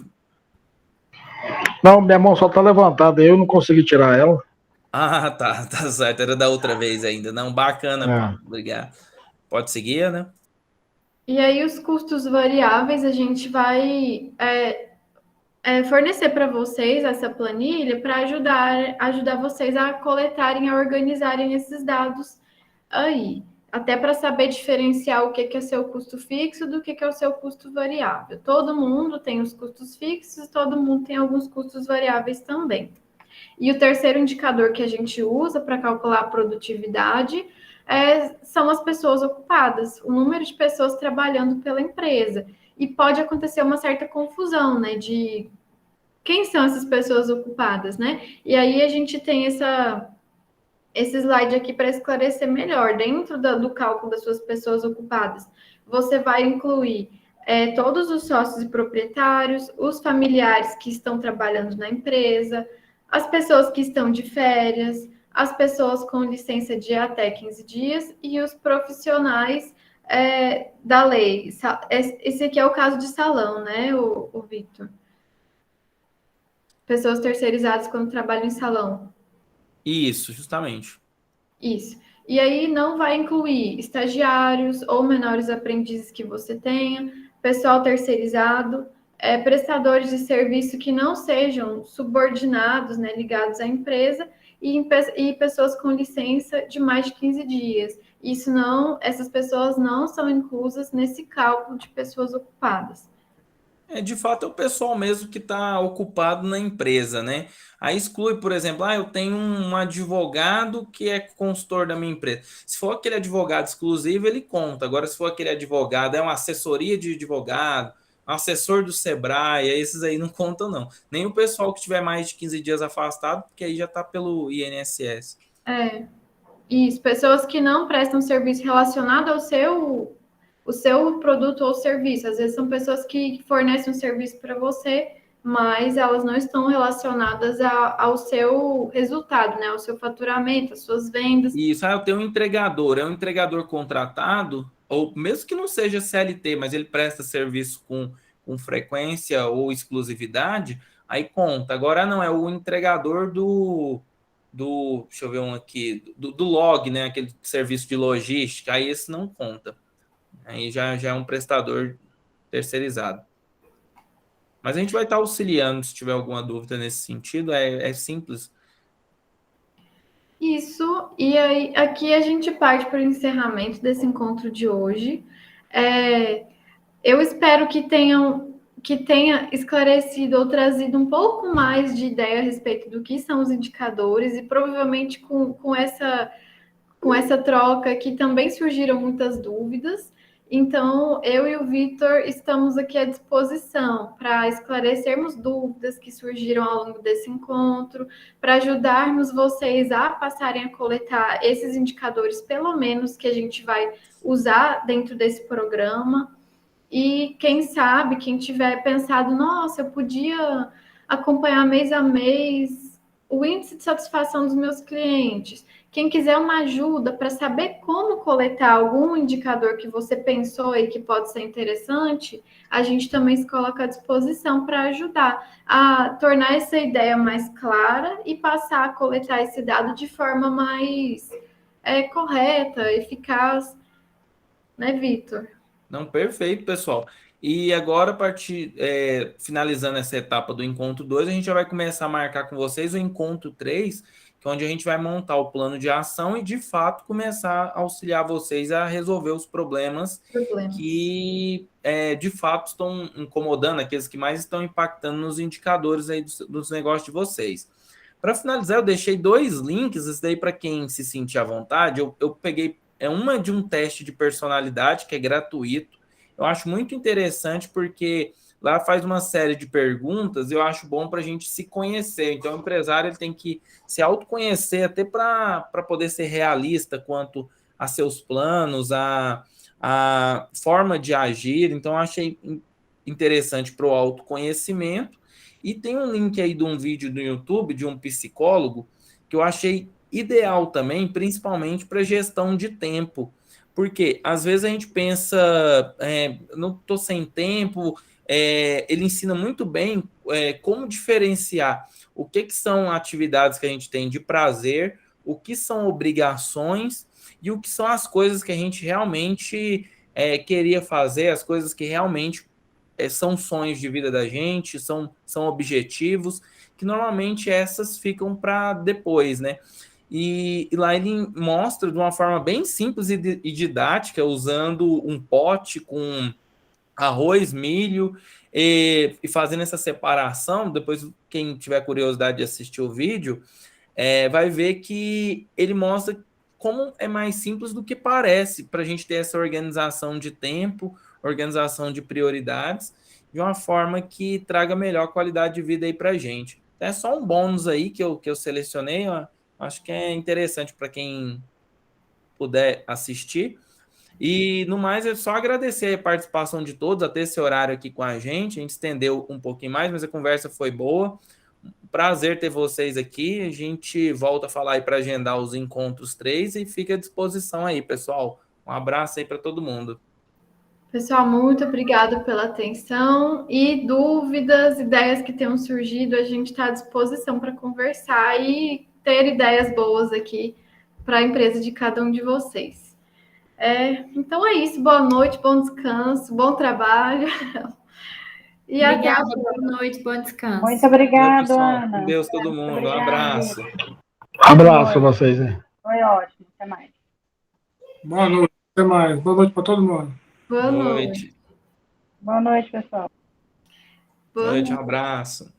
Não, minha mão só tá levantada, eu não consegui tirar ela. Ah, tá certo, era da outra vez ainda. Não, bacana, Paulo, obrigado. Pode seguir, né? E aí os custos variáveis, a gente vai fornecer para vocês essa planilha para ajudar vocês a coletarem, a organizarem esses dados aí. Até para saber diferenciar o que é seu custo fixo do que é o seu custo variável. Todo mundo tem os custos fixos, todo mundo tem alguns custos variáveis também. E o terceiro indicador que a gente usa para calcular a produtividade são as pessoas ocupadas, o número de pessoas trabalhando pela empresa. E pode acontecer uma certa confusão, né, de quem são essas pessoas ocupadas, né? E aí a gente tem esse slide aqui para esclarecer melhor. Dentro do cálculo das suas pessoas ocupadas, você vai incluir todos os sócios e proprietários, os familiares que estão trabalhando na empresa, as pessoas que estão de férias, as pessoas com licença de até 15 dias e os profissionais da lei. Esse aqui é o caso de salão, né, o Victor? Pessoas terceirizadas quando trabalham em salão. Isso, justamente. Isso. E aí não vai incluir estagiários ou menores aprendizes que você tenha, pessoal terceirizado, prestadores de serviço que não sejam subordinados, né, ligados à empresa, e pessoas com licença de mais de 15 dias. Essas pessoas não são inclusas nesse cálculo de pessoas ocupadas. De fato, é o pessoal mesmo que está ocupado na empresa, né? Aí exclui, por exemplo, eu tenho um advogado que é consultor da minha empresa. Se for aquele advogado exclusivo, ele conta. Agora, se for aquele advogado, é uma assessoria de advogado, um assessor do Sebrae, esses aí não contam, não. Nem o pessoal que tiver mais de 15 dias afastado, porque aí já está pelo INSS. Isso, pessoas que não prestam serviço relacionado ao seu produto ou serviço. Às vezes são pessoas que fornecem um serviço para você, mas elas não estão relacionadas ao seu resultado, né? Ao seu faturamento, às suas vendas. Isso, eu tenho um entregador, é um entregador contratado, ou mesmo que não seja CLT, mas ele presta serviço com frequência ou exclusividade, aí conta. Agora não, é o entregador deixa eu ver um aqui, do log, né? Aquele serviço de logística, aí esse não conta. Aí já é um prestador terceirizado. Mas a gente vai estar auxiliando se tiver alguma dúvida nesse sentido, é simples. Isso, e aí aqui a gente parte para o encerramento desse encontro de hoje. Eu espero que tenha esclarecido ou trazido um pouco mais de ideia a respeito do que são os indicadores, e provavelmente com essa troca que também surgiram muitas dúvidas. Então, eu e o Victor estamos aqui à disposição para esclarecermos dúvidas que surgiram ao longo desse encontro, para ajudarmos vocês a passarem a coletar esses indicadores, pelo menos, que a gente vai usar dentro desse programa. E quem sabe, quem tiver pensado, nossa, eu podia acompanhar mês a mês o índice de satisfação dos meus clientes. Quem quiser uma ajuda para saber como coletar algum indicador que você pensou e que pode ser interessante, a gente também se coloca à disposição para ajudar a tornar essa ideia mais clara e passar a coletar esse dado de forma mais correta, eficaz, né, Victor? Não, perfeito, pessoal. E agora, finalizando essa etapa do encontro 2, a gente já vai começar a marcar com vocês o encontro 3, que é onde a gente vai montar o plano de ação e, de fato, começar a auxiliar vocês a resolver os problemas que, de fato, estão incomodando, aqueles que mais estão impactando nos indicadores aí dos negócios de vocês. Para finalizar, eu deixei 2 links, isso daí para quem se sentir à vontade. Eu peguei uma de um teste de personalidade, que é gratuito. Eu acho muito interessante porque lá faz uma série de perguntas e eu acho bom para a gente se conhecer. Então, o empresário ele tem que se autoconhecer até para poder ser realista quanto a seus planos, a forma de agir. Então, eu achei interessante para o autoconhecimento. E tem um link aí de um vídeo do YouTube de um psicólogo que eu achei ideal também, principalmente para gestão de tempo. Porque às vezes a gente pensa, não estou sem tempo, ele ensina muito bem como diferenciar o que são atividades que a gente tem de prazer, o que são obrigações e o que são as coisas que a gente realmente queria fazer, as coisas que realmente são sonhos de vida da gente, são objetivos, que normalmente essas ficam para depois, né? E lá ele mostra de uma forma bem simples e didática, usando um pote com arroz, milho, e fazendo essa separação. Depois, quem tiver curiosidade de assistir o vídeo, vai ver que ele mostra como é mais simples do que parece, para a gente ter essa organização de tempo, organização de prioridades, de uma forma que traga melhor qualidade de vida aí para a gente. Então, é só um bônus aí que eu selecionei, ó. Acho que é interessante para quem puder assistir. E, no mais, é só agradecer a participação de todos, até esse horário aqui com a gente estendeu um pouquinho mais, mas a conversa foi boa. Prazer ter vocês aqui. A gente volta a falar aí para agendar os encontros 3 e fica à disposição aí, pessoal. Um abraço aí para todo mundo. Pessoal, muito obrigada pela atenção e dúvidas, ideias que tenham surgido, a gente está à disposição para conversar e ter ideias boas aqui para a empresa de cada um de vocês. Então é isso, boa noite, bom descanso, bom trabalho. E obrigada, boa noite, bom descanso. Muito obrigada, Ana. Com Deus, todo mundo. Um abraço. Abraço a vocês, né? Foi ótimo, até mais. Boa noite, até mais. Boa noite para todo mundo. Boa noite. Boa noite, pessoal. Boa noite, um abraço.